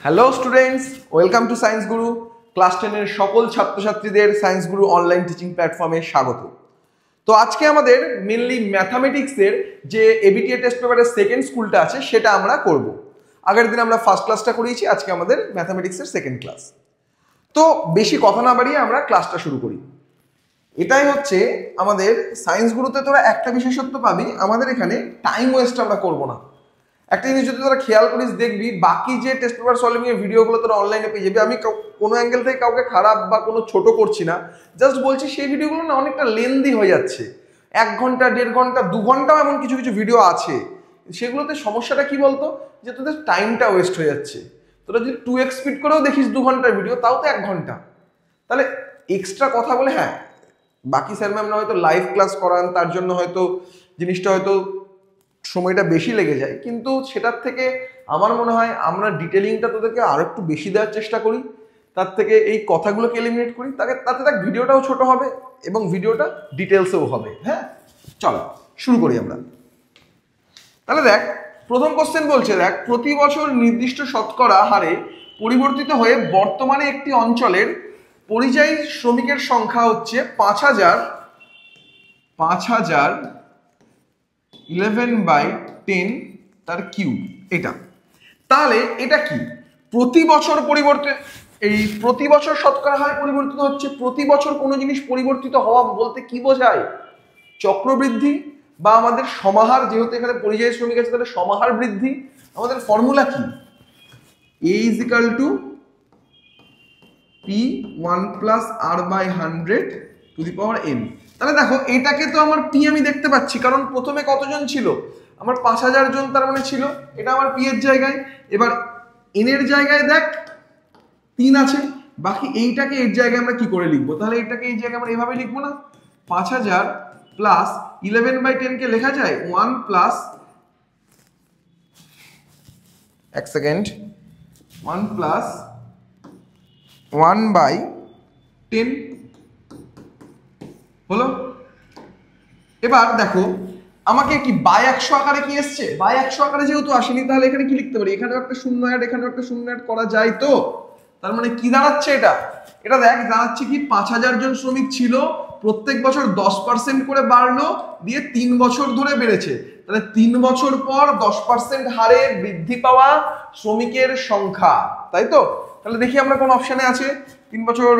Hello students, welcome to science Guru. Class 10 এর সকল ছাত্রছাত্রীদের সায়েন্স গুরু অনলাইন টিচিং প্ল্যাটফর্মে স্বাগত। তো আজকে আমাদের মেনলি ম্যাথামেটিক্সের যে এবিটিএ টেস্ট পেপারের সেকেন্ড স্কুলটা আছে সেটা আমরা করব। আগের দিন আমরা ফার্স্ট ক্লাসটা করিয়েছি, আজকে আমাদের ম্যাথামেটিক্সের সেকেন্ড ক্লাস। তো বেশি কথা না বাড়িয়ে আমরা ক্লাসটা শুরু করি। এটাই হচ্ছে আমাদের সায়েন্স গুরুতে তোরা একটা বিশেষত্ব পাবি, আমাদের এখানে টাইম ওয়েস্ট আমরা করবো না। একটা জিনিস যদি তোরা খেয়াল করিস দেখবি, বাকি যে টেস্ট পেপার সলভিং এর ভিডিওগুলো তোরা অনলাইনে পেয়ে যাবি। আমি কোনো অ্যাঙ্গেল থেকে কাউকে খারাপ বা কোনো ছোট করছি না, জাস্ট বলছি সেই ভিডিওগুলো না অনেকটা লেন্দি হয়ে যাচ্ছে। 1 ঘন্টা, 1.5 ঘন্টা, 2 ঘন্টাও এমন কিছু কিছু ভিডিও আছে। সেগুলোতে সমস্যাটা কি বলতো, যে তোদের টাইমটা ওয়েস্ট হয়ে যাচ্ছে। তোরা যদি 2x স্পিড করেও দেখিস 2 ঘন্টার ভিডিও, তাও তো 1 ঘন্টা। তাহলে এক্সট্রা কথা বলে, হ্যাঁ বাকি স্যার ম্যামরা হয়তো লাইভ ক্লাস করান, তার জন্য হয়তো জিনিসটা হয়তো সময়টা বেশি লেগে যায়, কিন্তু সেটার থেকে আমার মনে হয় আমরা ডিটেলিংটা তোদেরকে আরো একটু বেশি দেওয়ার চেষ্টা করি, তার থেকে এই কথাগুলোকে এলিমিনেট করি, তাতে দেখ ভিডিওটাও ছোট হবে এবং ভিডিওটা ডিটেলসেও হবে। হ্যাঁ চলো শুরু করি আমরা। তাহলে দেখ প্রথম কোশ্চেন বলছে, দেখ প্রতি বছর নির্দিষ্ট শতকরা হারে পরিবর্তিত হয়ে বর্তমানে একটি অঞ্চলের পরিযায়ী শ্রমিকের সংখ্যা হচ্ছে 5,000 11/10 তার কিউব। এটা তাহলে এটা কি প্রতি বছর পরিবর্তিত, এই প্রতি বছর শতকরা হারে পরিবর্তিত হচ্ছে। প্রতি বছর কোনো জিনিস পরিবর্তিত হওয়া বলতে কি বোঝায়? চক্রবৃদ্ধি বা আমাদের সমাহার, যেহেতু এখানে পরিযায়ী শ্রমিক আছে তাহলে সমাহার বৃদ্ধি। আমাদের ফর্মুলা কি? a = p1 + r/100^n। তাহলে দেখো এটাকে তো আমার পি আমি দেখতে পাচ্ছি, কারণ প্রথমে কতজন ছিল? আমার 5,000 জন, তার মানে ছিল এটা আমার পি এর জায়গায়। এবার এন এর জায়গায় দেখ 3 আছে, বাকি এইটাকে এর জায়গায় আমরা কি করে লিখবো? তাহলে এটাকে এই জায়গায় আমরা এভাবে লিখবো না, 5,000 + 11/10 কে লেখা যায় 1 + 1 সেকেন্ড 1 + 1/10 হলো। এবার দেখো আমাকে কি বাই 100 আকারে কি এসছে? বাই 100 আকারে যেহেতু আসেনি, তাহলে এখানে কি লিখতে পারি? এখানেও একটা শূন্য অ্যাড, এখানেও একটা শূন্য অ্যাড করা যায় তো। তার মানে কি দাঁড়াচ্ছে এটা? এটা দেখ দাঁড়াচ্ছে কি 5,000 জন শ্রমিক ছিল, প্রত্যেক বছর 10% করে বাড়লো, দিয়ে 3 বছর ধরে বেড়েছে। তাহলে 3 বছর পর 10% হারে বৃদ্ধি পাওয়া শ্রমিকের সংখ্যা, তাই তো? তাহলে দেখি আমরা কোন অপশনে আছে। 3 বছর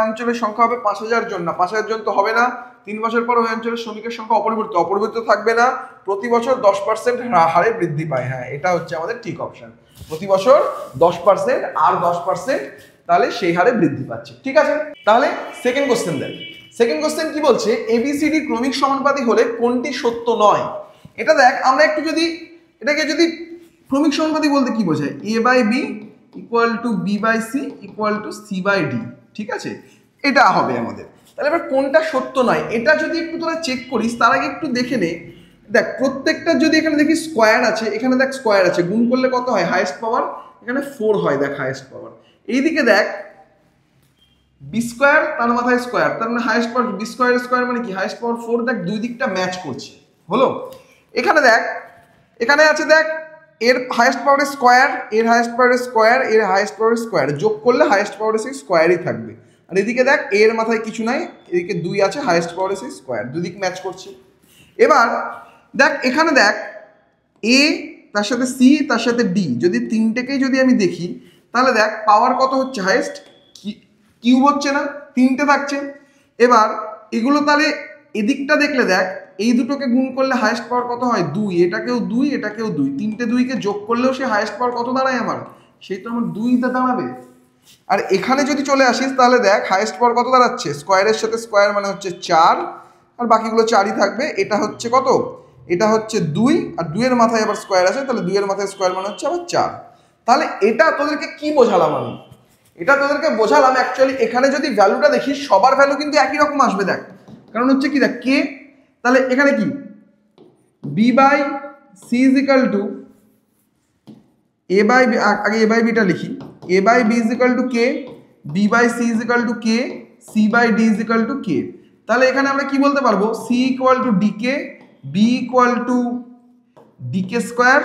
অঞ্চলের সংখ্যা হবে 5,000 জন, না 5,000 জন তো হবে না। 3 বছর পর ওই অঞ্চলের শ্রমিকের সংখ্যা অপরিবর্তিত থাকবে না, প্রতি বছর 10% হারে বৃদ্ধি পায়। হ্যাঁ এটা হচ্ছে আমাদের ঠিক অপশন, প্রতি বছর 10% আর 10%, তাহলে সেই হারে বৃদ্ধি পাচ্ছে। ঠিক আছে, তাহলে সেকেন্ড কোশ্চেন দেখ। সেকেন্ড কোশ্চেন কি বলছে? এবিসিডি ক্রমিক সমানুপাতিক হলে কোনটি সত্য নয়? এটা দেখ আমরা একটু যদি এটাকে যদি ক্রমিক সমানুপাতিক বলতে কি বোঝায়? a/b = b/c = c/d। ঠিক আছে, এটা হবে আমাদের। তাহলে এবার কোনটা সত্য নয় এটা যদি একটু তোরা চেক করিস, তার আগে একটু দেখে নে। দেখ প্রত্যেকটা যদি এখানে দেখি স্কোয়ার আছে, এখানে দেখ স্কোয়ার আছে, গুণ করলে কত হয়? হাইয়েস্ট পাওয়ার এখানে 4 হয়, দেখ হাইয়েস্ট পাওয়ার। এইদিকে দেখ বি স্কোয়ার, তার মাথায় স্কোয়ার, তার মানে highest power B square square মানে কি হাইয়েস্ট পাওয়ার 4। দেখ দুই দিকটা ম্যাচ করছে, হলো। এখানে দেখ এখানে আছে, দেখ এর হাইয়েস্ট পাওয়ারের স্কোয়ার, এর হাইয়েস্ট পাওয়ারের স্কোয়ার, এর হাইয়েস্ট পাওয়ারের স্কোয়ার, যোগ করলে হাইয়েস্ট পাওয়ারের সেই স্কোয়ারই থাকবে। আর এদিকে দেখ এর মাথায় কিছু নাই, এদিকে 2 আছে, হাইয়েস্ট পাওয়ারের সেই স্কোয়ার, দুই দিক ম্যাচ করছে। এবার দেখ এখানে দেখ এ তার সাথে সি তার সাথে ডি, যদি তিনটেকেই যদি আমি দেখি, তাহলে দেখ পাওয়ার কত হচ্ছে? হাইয়েস্ট কিউব হচ্ছে না, 3টে থাকছে। এবার এগুলো তাহলে এদিকটা দেখলে দেখ এই দুটোকে গুণ করলে হাইয়েস্ট পাওয়ার কত হয়? 2, এটাকেও 2, এটাকেও 2, 3টে 2কে যোগ করলেও সে হাইয়েস্ট পাওয়ার কত দাঁড়ায় আমার? সেই তো আমার 2টা দাঁড়াবে। আর এখানে যদি চলে আসিস তাহলে দেখ হাইয়েস্ট পাওয়ার কত দাঁড়াচ্ছে? স্কোয়ারের সাথে স্কোয়ার মানে হচ্ছে 4, আর বাকিগুলো 4ই থাকবে। এটা হচ্ছে কত? এটা হচ্ছে 2, আর 2 এর মাথায় আবার স্কোয়ার আছে, তাহলে 2 এর মাথায় স্কোয়ার মানে হচ্ছে আবার 4। তাহলে এটা তোদেরকে কি বোঝালাম আমি? এটা তোদেরকে বোঝালাম অ্যাকচুয়ালি এখানে যদি ভ্যালুটা দেখিস সবার ভ্যালু কিন্তু একই রকম আসবে। দেখ কারণ হচ্ছে কি, দেখ কে, তাহলে এখানে কি b/c = a/b, আগে a/b টা লিখি, a/b = k, b/c = k, c/d = k। তাহলে এখানে আমরা কি বলতে পারবো? c = dk, b = dk²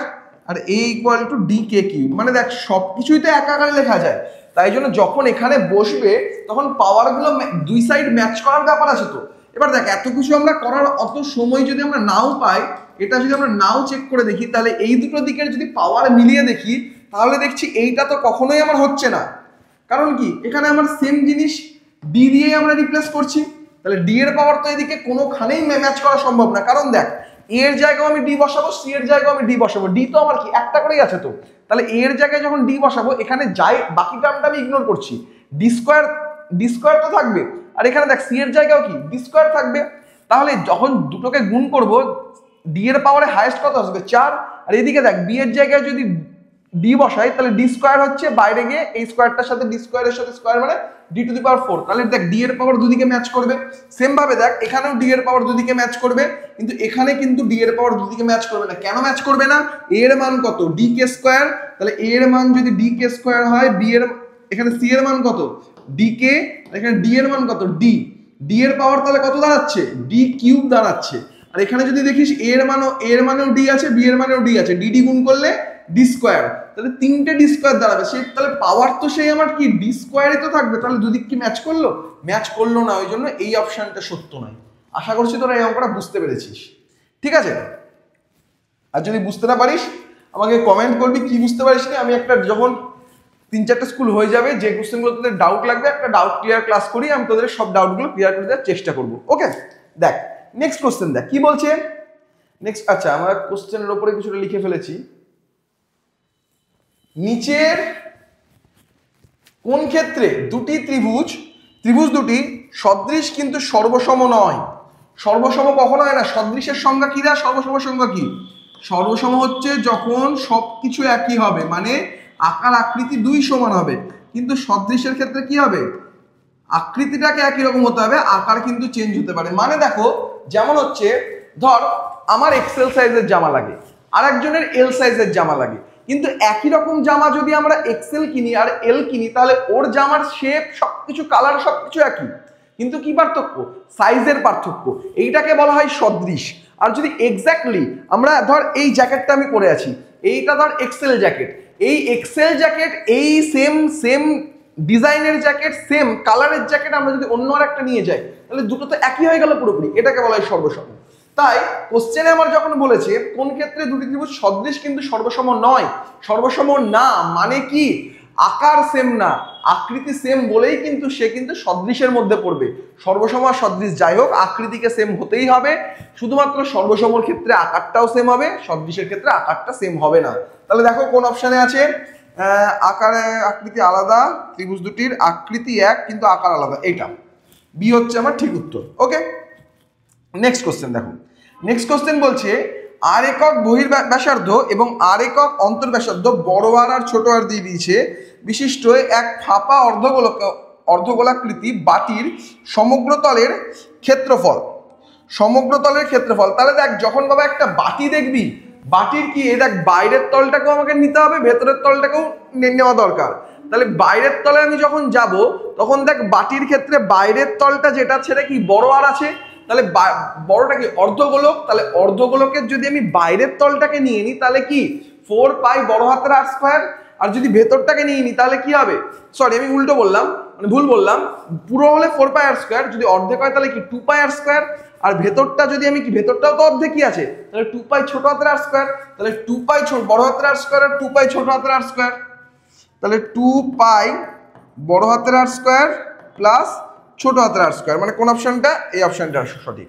আর a equal to D K cube. মানে দেখ সব কিছুই তো এক আকারে লেখা যায়, তাই জন্য যখন এখানে বসবে তখন পাওয়ারগুলো দুই সাইড ম্যাচ করার ব্যাপার আছে। তো এবার দেখ এত কিছু আমরা করার অত সময় যদি আমরা নাও পাই, এটা যদি আমরা নাও চেক করে দেখি, তাহলে এই দুটো দিকের যদি পাওয়ার মিলিয়ে দেখি তাহলে দেখছি এইটা তো কখনোই আমার হচ্ছে না। কারণ কি, এখানে আমার সেম জিনিস ডি দিয়ে আমরা রিপ্লেস করছি, তাহলে ডি এর পাওয়ার তো এদিকে কোনোখানেই ম্যাচ করা সম্ভব না। কারণ দেখ এ এর জায়গায় আমি ডি বসাবো, সি এর জায়গায় আমি ডি বসাবো, ডি তো আমার কি একটা করেই আছে। তো তাহলে এ এর জায়গায় যখন ডি বসাবো, এখানে যাই বাকি টার্মটা আমি ইগনোর করছি, ডি স্কোয়ার তো থাকবে, আর এখানে দেখ সি এর জায়গাও কি ডি স্কোয়ার থাকবে। তাহলে যখন দুটোকে গুণ করব, ডি এর পাওয়ারে হাইয়েস্ট কত আসবে 4, আর এদিকে দেখ বি এর জায়গায় যদি ডি বসাই তাহলে ডি স্কোয়ার হচ্ছে বাইরে গিয়ে এই স্কোয়ারটার সাথে ডি স্কোয়ারের সাথে স্কোয়ার মানে ডি টু দি পাওয়ার 4। তাহলে দেখ ডি এর পাওয়ার দুদিকে ম্যাচ করবে। সেম ভাবে দেখ এখানেও ডি এর পাওয়ার দুদিকে ম্যাচ করবে, কিন্তু এখানে কিন্তু ডি এর পাওয়ার দুদিকে ম্যাচ করবে না। কেন ম্যাচ করবে না? এ এর মান কত ডি কে স্কোয়ার, তাহলে এ এর মান যদি ডি কে স্কোয়ার হয়, বি এর এখানে সি এর মান কত ডি কে, এখানে ডি এর মান কত ডি, ডি এর পাওয়ার তাহলে কত দাঁড়াচ্ছে ডি কিউব দাঁড়াচ্ছে। আর এখানে যদি দেখিস এ এর মানেও ডি আছে, বি এর মানেও ডি আছে, ডি গুণ করলে ডি স্কোয়ার, তাহলে তিনটে ডি স্কোয়ার দাঁড়াবে। সেই তাহলে পাওয়ার তো সেই আমার কি ডি স্কোয়ারই তো থাকবে। তাহলে দুদিক কি ম্যাচ করলো? ম্যাচ করলো না, ওই জন্য এই অপশনটা সত্য নয়। আশা করছি তোরা এই অঙ্কটা বুঝতে পেরেছিস, ঠিক আছে? আর যদি বুঝতে না পারিস আমাকে কমেন্ট করবি কি বুঝতে পারিস না। আমি একটা যখন 3-4টা স্কুল হয়ে যাবে, যে কোশ্চেনগুলো তোদের ডাউট লাগবে একটা ডাউট ক্লিয়ার ক্লাস করি, আমি তোদের সব ডাউটগুলো ক্লিয়ার করে দেওয়ার চেষ্টা করবো। ওকে, দেখ নেক্সট কোশ্চেন দেখ কি বলছে নেক্সট। আচ্ছা আমরা কোশ্চেনের উপরে কিছুটা লিখে ফেলেছি। নিচের কোন ক্ষেত্রে দুটি ত্রিভুজ দুটি সদৃশ কিন্তু সর্বসম নয়? সর্বসম কখনো হয় না। সদৃশের সংজ্ঞা কি দেয়? সর্বসম সংজ্ঞা কি? সর্বসম হচ্ছে যখন সবকিছু একই হবে, মানে আকার আকৃতি দুই সমান হবে। কিন্তু সদৃশের ক্ষেত্রে কি হবে? আকৃতিটাকে একই রকম হতে হবে, আকার কিন্তু চেঞ্জ হতে পারে। মানে দেখো যেমন হচ্ছে ধর আমার এক্সেল সাইজের জামা লাগে, আর একজনের এল সাইজের জামা লাগে, কিন্তু একই রকম জামা যদি আমরা এক্সেল কিনি আর এল কিনি, তাহলে ওর জামার শেপ সবকিছু কালার সবকিছু একই, কিন্তু কি পার্থক্য? সাইজের পার্থক্য। এইটাকে বলা হয় সদৃশ। আর যদি এক্স্যাক্টলি আমরা ধর এই জ্যাকেটটা আমি পরে আছি, এইটা ধর এক্সেল জ্যাকেট, এই এক্সেল জ্যাকেট এই সেম ডিজাইনের জ্যাকেট সেম কালারের জ্যাকেট আমরা যদি অন্য আর একটা নিয়ে যাই, তাহলে দুটো তো একই হয়ে গেল পুরোপুরি। এটাকে বলা হয় সর্বসম। তাই কোশ্চেনে আমার যখন বলেছে কোন ক্ষেত্রে দুটি ত্রিভুজ সদৃশ কিন্তু সর্বসম নয়, সর্বসম না মানে কি আকার সেম না, আকৃতি সেম বলেই কিন্তু সে কিন্তু সদৃশের মধ্যে পড়বে। সর্বসম আর সদৃশ যাই হোক আকৃতিকে সেম হতেই হবে, শুধুমাত্র সর্বসমর ক্ষেত্রে আকারটাও সেম হবে, সদৃশের ক্ষেত্রে আকারটা সেম হবে না। তাহলে দেখো কোন অপশনে আছে আকারে আকৃতি আলাদা, ত্রিভুজ দুটির আকৃতি এক কিন্তু আকার আলাদা, এইটা বি হচ্ছে আমার ঠিক উত্তর। ওকে, নেক্সট কোশ্চেন দেখো। নেক্সট কোশ্চেন বলছে আর একক বহির্ব্যাসার্ধ এবং আর একক অন্তর্ব্যাসার্ধ বড় আর আর ছোট আর দিয়ে দিয়েছে বিশিষ্ট এক ফাঁপা অর্ধগোলাকৃতি বাটির সমগ্রতলের ক্ষেত্রফল। সমগ্রতলের ক্ষেত্রফল, তাহলে দেখ যখন বাবা একটা বাটি দেখবি, বাটির কি এই দেখ বাইরের তলটাকেও আমাকে নিতে হবে, ভেতরের তলটাকেও নেওয়া দরকার। তাহলে বাইরের তলে আমি যখন যাব তখন দেখ বাটির ক্ষেত্রে বাইরের তলটা যেটা সেটা কি বড় আর আছে, তাহলে বড়টা কি অর্ধগোলক, তাহলে অর্ধগোলকের যদি আমি বাইরের তলটাকে নিয়ে নিই তাহলে কি 4 পাই বড় হাতের আর স্কোয়ার, আর যদি ভেতরটাকে নিয়ে নিই তাহলে কি হবে, সরি আমি উল্টো বললাম, মানে ভুল বললাম, পুরো হলে 4 পাই আর স্কোয়ার, যদি অর্ধেক হয় তাহলে কি 2 পাই আর স্কোয়ার, আর ভেতরটা যদি আমি কি ভেতরটাও তো অর্ধেকই আছে, তাহলে 2 পাই ছোট হাতের আর স্কোয়ার, তাহলে 2 পাই বড় হাতের আর স্কোয়ার আর 2 পাই ছোট হাতের আর স্কোয়ার, তাহলে 2 পাই বড় হাতের আর স্কোয়ার প্লাস ছোট হাতের আর স্কোয়ার, মানে কোন অপশনটা? এই অপশনটা সঠিক,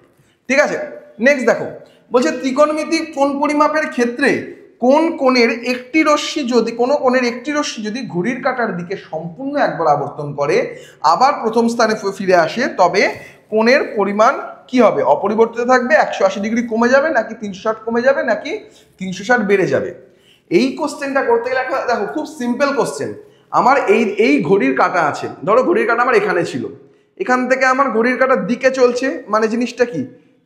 ঠিক আছে। নেক্সট দেখো বলছে ত্রিকোণমিতিক কোণ পরিমাপের ক্ষেত্রে কোন কোণের একটি রশ্মি যদি ঘড়ির কাঁটার দিকে সম্পূর্ণ একবার আবর্তন করে আবার প্রথম স্থানে ফিরে আসে, তবে কোণের পরিমাণ কি হবে? অপরিবর্তিত থাকবে, 180 ডিগ্রি কমে যাবে, নাকি 360 কমে যাবে, নাকি 360 বেড়ে যাবে? এই কোশ্চেনটা করতে গেলে দেখো খুব সিম্পল কোশ্চেন। আমার এই ঘড়ির কাঁটা আছে, ধরো ঘড়ির কাঁটা আমার এখানে ছিল, এখান থেকে আমার ঘড়ির কাঁটার দিকে চলছে, মানে জিনিসটা কি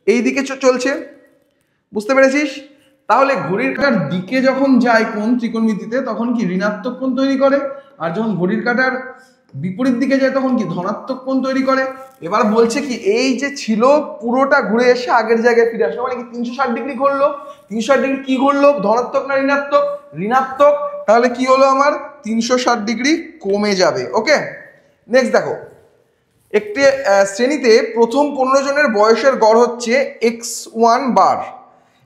এই দিকে চলছে, বুঝতে পেরেছিস? তাহলে ঘড়ির কাঁটার দিকে যখন যায় কোণ ত্রিকোণমিতিতে তখন কি ঋণাত্মক কোণ তৈরি করে, আর যখন ঘড়ির কাঁটার বিপরীত দিকে যায় তখন কি ধনাত্মক কোণ তৈরি করে। এবার বলছে কি এই যে ছিল পুরোটা ঘুরে এসে আগের জায়গায় ফিরে আসলো, মানে কি 360 ডিগ্রি ঘুরলো। 360 ডিগ্রি কি ঘুরলো? ধনাত্মক না ঋণাত্মক? ঋণাত্মক, তাহলে কি হলো আমার 360 ডিগ্রি কমে যাবে। ওকে, নেক্সট দেখো, একটি শ্রেণীতে প্রথম 15 জনের বয়সের গড় হচ্ছে x1 বার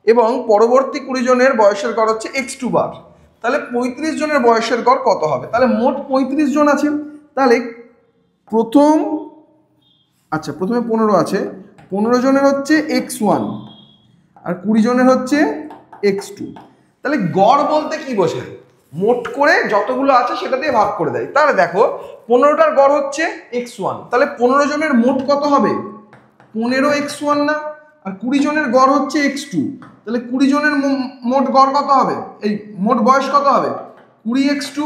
এবং পরবর্তী 20 জনের বয়সের গড় হচ্ছে x2 বার। তাহলে 35 জনের বয়সের গড় কত হবে? তাহলে মোট 35 জন আছে, তাহলে প্রথমে 15 আছে, 15 জনের হচ্ছে x1 আর 20 জনের হচ্ছে x2। তাহলে গড় বলতে কি বোঝায়? মোট করে যতগুলো আছে সেটা দিয়ে ভাগ করে দেয়। তাহলে দেখো 15টার গড় হচ্ছে x1, তাহলে 15 জনের মোট কত হবে? 15x1 না? আর 20 জনের গড় হচ্ছে x2, তাহলে 20 জনের মোট গড় কত হবে? এই মোট বয়স কত হবে? 20x2।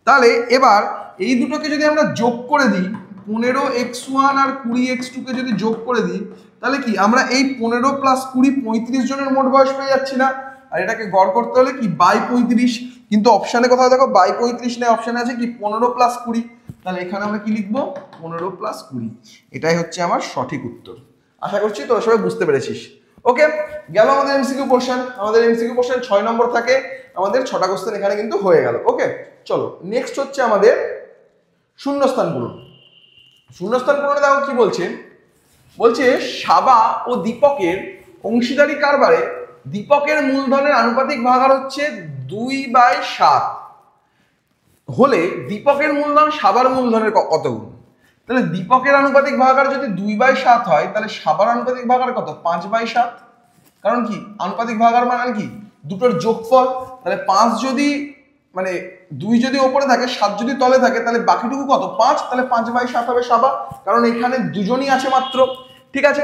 তাহলে এবার এই দুটোকে যদি আমরা যোগ করে দিই, 15x1 আর 20x2 কে যদি যোগ করে দিই, তাহলে কি আমরা এই 15 প্লাস 20 35 জনের মোট বয়স পেয়ে যাচ্ছি না? আর এটাকে গড় করতে হলে কি বাই 35, কিন্তু অপশানে কোথাও দেখো বাই 35 নেই, অপশানে আছে কি 15 প্লাস 20। তাহলে এখানে আমরা কি লিখবো? 15 প্লাস 20। এটাই হচ্ছে আমার সঠিক উত্তর। আশা করছি তোরা সবাই বুঝতে পেরেছিস। ওকে, গেল আমাদের এমসিকিউ পোর্শন। আমাদের এমসিকিউ পোর্শন 6 নম্বর থাকে, আমাদের 6টা কোশ্চেন এখানে কিন্তু হয়ে গেল। ওকে, চলো নেক্সট হচ্ছে আমাদের শূন্যস্থান পূরণ। শূন্যস্থান পূরণে দেখো কি বলছে, বলছে সাবা ও দীপকের অংশীদারি কারবারে দীপকের মূলধনের আনুপাতিক ভাগাহার হচ্ছে 2/7 হলে দীপকের মূলধন সাবার মূলধনের কত গুণ? তাহলে দীপকের আনুপাতিক ভাগাহার যদি 2/7 হয়, তাহলে সাবার আনুপাতিক ভাগাহার কত? 5/7। কারণ কি আনুপাতিক ভাগাহার মানে কি দুটোর যোগফল। তাহলে 5 যদি মানে 2 যদি ওপরে থাকে, 7 যদি তলে থাকে, তাহলে বাকিটুকু কত? 5। তাহলে 5/7 হবে সাবা, কারণ এখানে দুজনই আছে মাত্র। ঠিক আছে,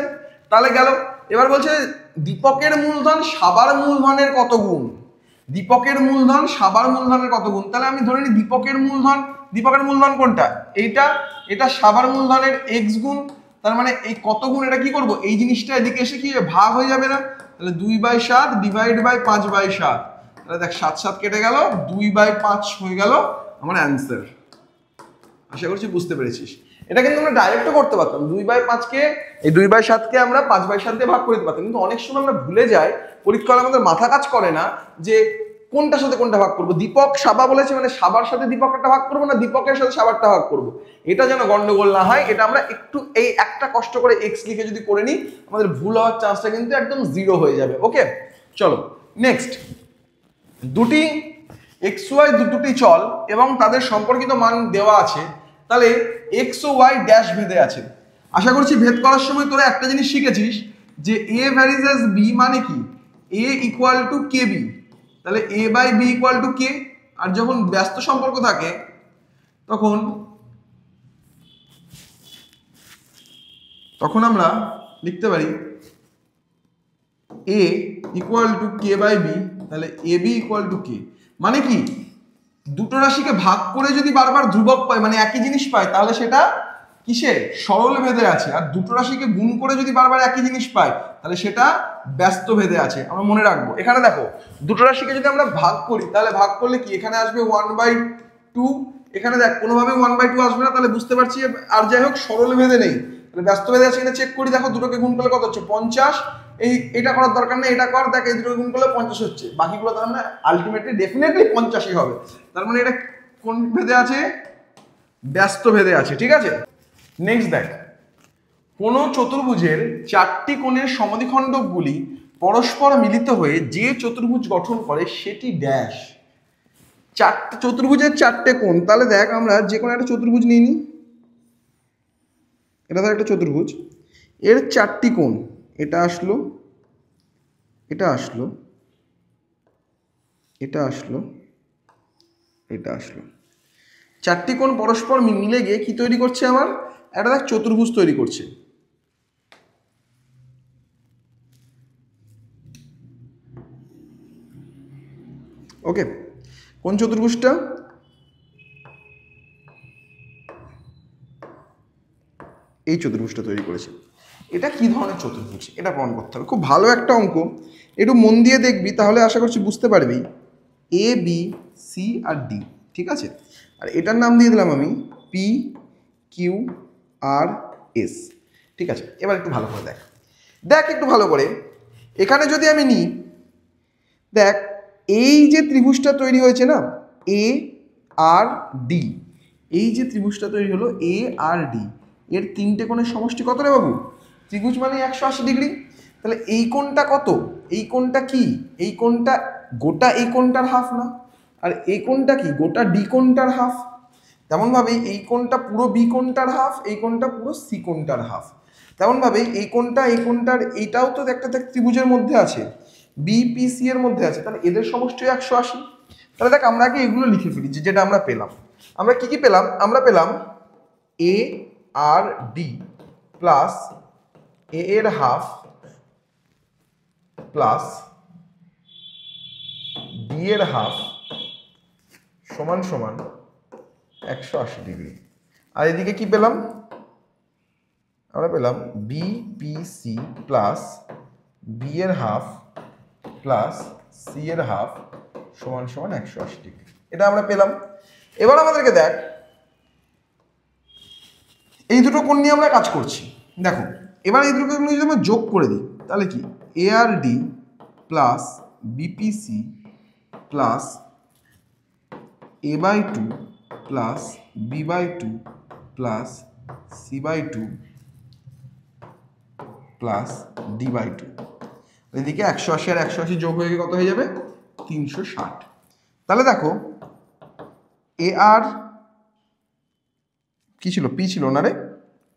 তাহলে গেল। এবার বলছে দীপকের মূলধন সাবার মূলধনের কত গুণ? দীপকের মূলধন সাবার মূলধনের কত গুণ? তাহলে আমি ধরে নিই দীপকের মূলধন কোনটা? এটা সাবার মূলধনের x গুণ। তার মানে এই কত গুণ, এটা কি করব? এই জিনিসটা এদিকে এসে কি ভাগ হয়ে যাবে না? তাহলে 2/7 ডিভাইড বাই 5/7। তাহলে দেখ 7 7 কেটে গেল, 2/5 হয়ে গেল আমার অ্যান্সার। আশা করছি বুঝতে পেরেছিস। এটা কিন্তু আমরা ডাইরেক্টও করতে পারতাম, 2/5 কে এই 2/7 কে আমরা 5/7 দিয়ে ভাগ করে দিতে পারতাম, কিন্তু অনেক সময় আমরা ভুলে যাই, পরীক্ষায় আমাদের মাথা কাজ করে না যে কোনটার সাথে কোনটা ভাগ করব। দীপক সাবা বলেছে মানে সাবার সাথে দীপকেরটা ভাগ করবো না দীপকের সাথে সাবারটা ভাগ করব, এটা যেন গন্ডগোল না হয়। এটা আমরা একটু এই একটা কষ্ট করে এক্স লিখে যদি করে নিই, আমাদের ভুল হওয়ার চান্সটা কিন্তু একদম 0 হয়ে যাবে। ওকে, চলো নেক্সট। দুটি xy দুটি চল এবং তাদের সম্পর্কিত মান দেওয়া আছে, তাহলে এক্স ও ওয়াই ড্যাশ ভেদে আছে। আশা করছি ভেদ করার সময় তোরা একটা জিনিস শিখেছিস যে এ ভ্যারিজ অ্যাজ বি মানে কি A equal to K B, তাহলে A by B equal to K. আর যখন ব্যস্ত সম্পর্ক থাকে তখন আমরা লিখতে পারি A equal to K by B, তাহলে A B equal to K. মানে কি দুটো রাশিকে ভাগ করে যদি বারবার ধ্রুবক পাই মানে একই জিনিস পাই, তাহলে সেটা কিসে? সরল ভেদে আছে। আর দুটো রাশিকে গুণ করে যদি বারবার একই জিনিস পাই, তাহলে সেটা ব্যস্ত ভেদে আছে। আমরা মনে রাখবো। এখানে দেখো দুটো রাশিকে যদি আমরা ভাগ করি, তাহলে ভাগ করলে কি এখানে আসবে 1/2, এখানে দেখ কোনোভাবে 1/2 আসবে না, তাহলে বুঝতে পারছি। আর যাই হোক সরল ভেদে নেই, তাহলে ব্যস্ত ভেদে আছে। এখানে চেক করি, দেখো দুটোকে গুণ করলে কত হচ্ছে? 50। এটা করার দরকার নেই, এটা কর, দেখ এই দুটো গুণ করলে 50 হচ্ছে, বাকিগুলো তার মানে আলটিমেটলি ডেফিনেটলি 50ই হবে। তার মানে এটা কোন ভেদে আছে? ব্যস্ত ভেদে আছে। ঠিক আছে, নেক্সট দেখ, কোন চতুর্ভুজের 4টি কোণের সমদ্বিখণ্ডকগুলি পরস্পর মিলিত হয়ে যে চতুর্ভুজ গঠন করে সেটি ড্যাশ। চতুর্ভুজের 4টে কোণ, তাহলে দেখ আমরা যে কোনো একটা চতুর্ভুজ নিয়ে নিই। এটা ধর একটা চতুর্ভুজ, এর 4টি কোণ, এটা আসলো, এটা আসলো, এটা আসলো, এটা আসলো। 4টি কোণ পরস্পর মিলে গিয়ে কি তৈরি করছে? আমার একটা দেখ চতুর্ভুজ তৈরি করছে। ওকে, কোন চতুর্ভুজটা? এই চতুর্ভুজটা তৈরি করেছে। এটা কি ধরনের চতুর্ভুজ এটা প্রমাণ করতে হবে। খুব ভালো একটা অঙ্ক, একটু মন দিয়ে দেখবি, তাহলে আশা করছি বুঝতে পারবি। A B C R D, ঠিক আছে। আর এটার নাম দিয়ে দিলাম আমি পি কিউ আর এস। ঠিক আছে, এবার একটু ভালো করে দেখ একটু ভালো করে। এখানে যদি আমি নিই, দেখ এই যে ত্রিভুজটা তৈরি হয়েছে না এ আর ডি, এই যে ত্রিভুজটা তৈরি হলো এ আর ডি, এর তিনটে কোণের সমষ্টি কত রে বাবু? ত্রিভুজ মানে 180 ডিগ্রি। তাহলে এই কোণটা কত? এই কোণটা কি? এই কোণটা গোটা এই কোণটার হাফ না, আর এই কোণটা কি? গোটা ডি কোণটার হাফ। তেমনভাবে এই কোণটা পুরো বি কোণটার হাফ, এই কোণটা পুরো সি কোণটার হাফ। তেমনভাবে এই কোণটার এইটাও তো একটা ত্রিভুজের মধ্যে আছে, বিপিসি এর মধ্যে আছে, তাহলে এদের সমষ্টি 180। তাহলে দেখ আমরা আগে এগুলো লিখে ফেলি যেটা আমরা পেলাম। আমরা কি কি পেলাম? আমরা পেলাম এ আর ডি প্লাস এ এর হাফ প্লাস ডি এর হাফ সমান সমান 180 ডিগ্রি। আর এদিকে কি পেলাম? আমরা পেলাম বিপিসি প্লাস বি এর হাফ প্লাস সি এর হাফ সমান সমান 180 ডিগ্রি। এটা আমরা পেলাম। এবার আমাদেরকে দেখ এই দুটো কোণ নিয়ে আমরা কাজ করছি। দেখো এবার এই দুটো কোণ যদি আমরা যোগ করে দিই তাহলে কি? A R D plus BPC plus a/2 plus b/2 plus c/2 plus d/2। এদিকে 180 আর 180 যোগ হয়ে কত হয়ে যাবে? 360। তাহলে দেখো এ আর কি ছিল? পি ছিল না রে?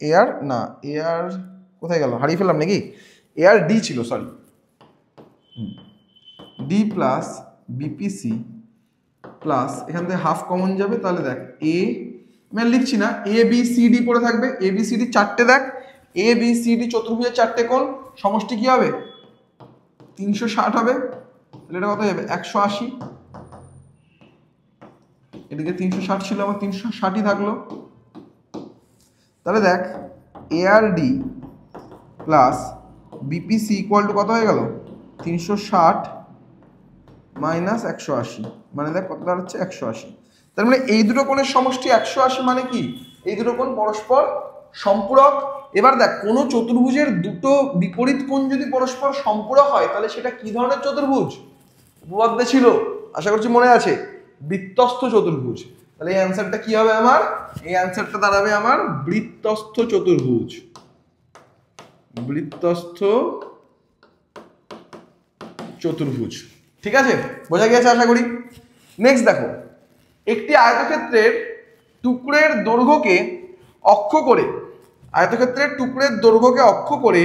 এ আর না, এ আর কোথায় গেল? হারিয়ে ফেললাম নাকি? এ আর ডি ছিল, sorry, D plus BPC plus এখান থেকে হাফ কমন যাবে, তাহলে দেখ এ আমি আর লিখছি না, এ বি সি ডি পড়ে থাকবে। এ বি সি ডি চারটে, দেখ এ বি সি ডি চতুর্ভুজের চারটে কোণ, সমষ্টি কি হবে? 360 হবে। তাহলে এটা কত যাবে? 180। এদিকে 360 ছিল, আমার 360ই থাকলো। তাহলে দেখ A R D plus BPC equal to কত হয়ে গেল? 360 মাইনাস 180, মানে দেখ কত দাঁড়াচ্ছে? 180। তার মানে এই দুটো কোণের সমষ্টি 180, মানে কি? এই দুটো কোণ পরস্পর সম্পূরক। এবার দেখ কোনো চতুর্ভুজের দুটো বিপরীত কোণ যদি পরস্পর সম্পূরক হয় তাহলে সেটা কি ধরনের চতুর্ভুজ? উপপাদ্যে ছিল, আশা করছি মনে আছে, বৃত্তস্থ চতুর্ভুজ। তাহলে এই অ্যান্সারটা কি হবে আমার? এই অ্যান্সারটা দাঁড়াবে আমার বৃত্তস্থ চতুর্ভুজ। বৃত্তস্থ চতুর্ভুজ। ঠিক আছে, বোঝা গেছে আশা করি। নেক্সট দেখো, একটি আয়তক্ষেত্রের টুকরের দৈর্ঘ্যকে অক্ষ করে, আয়তক্ষেত্রের টুকরের দৈর্ঘ্যকে অক্ষ করে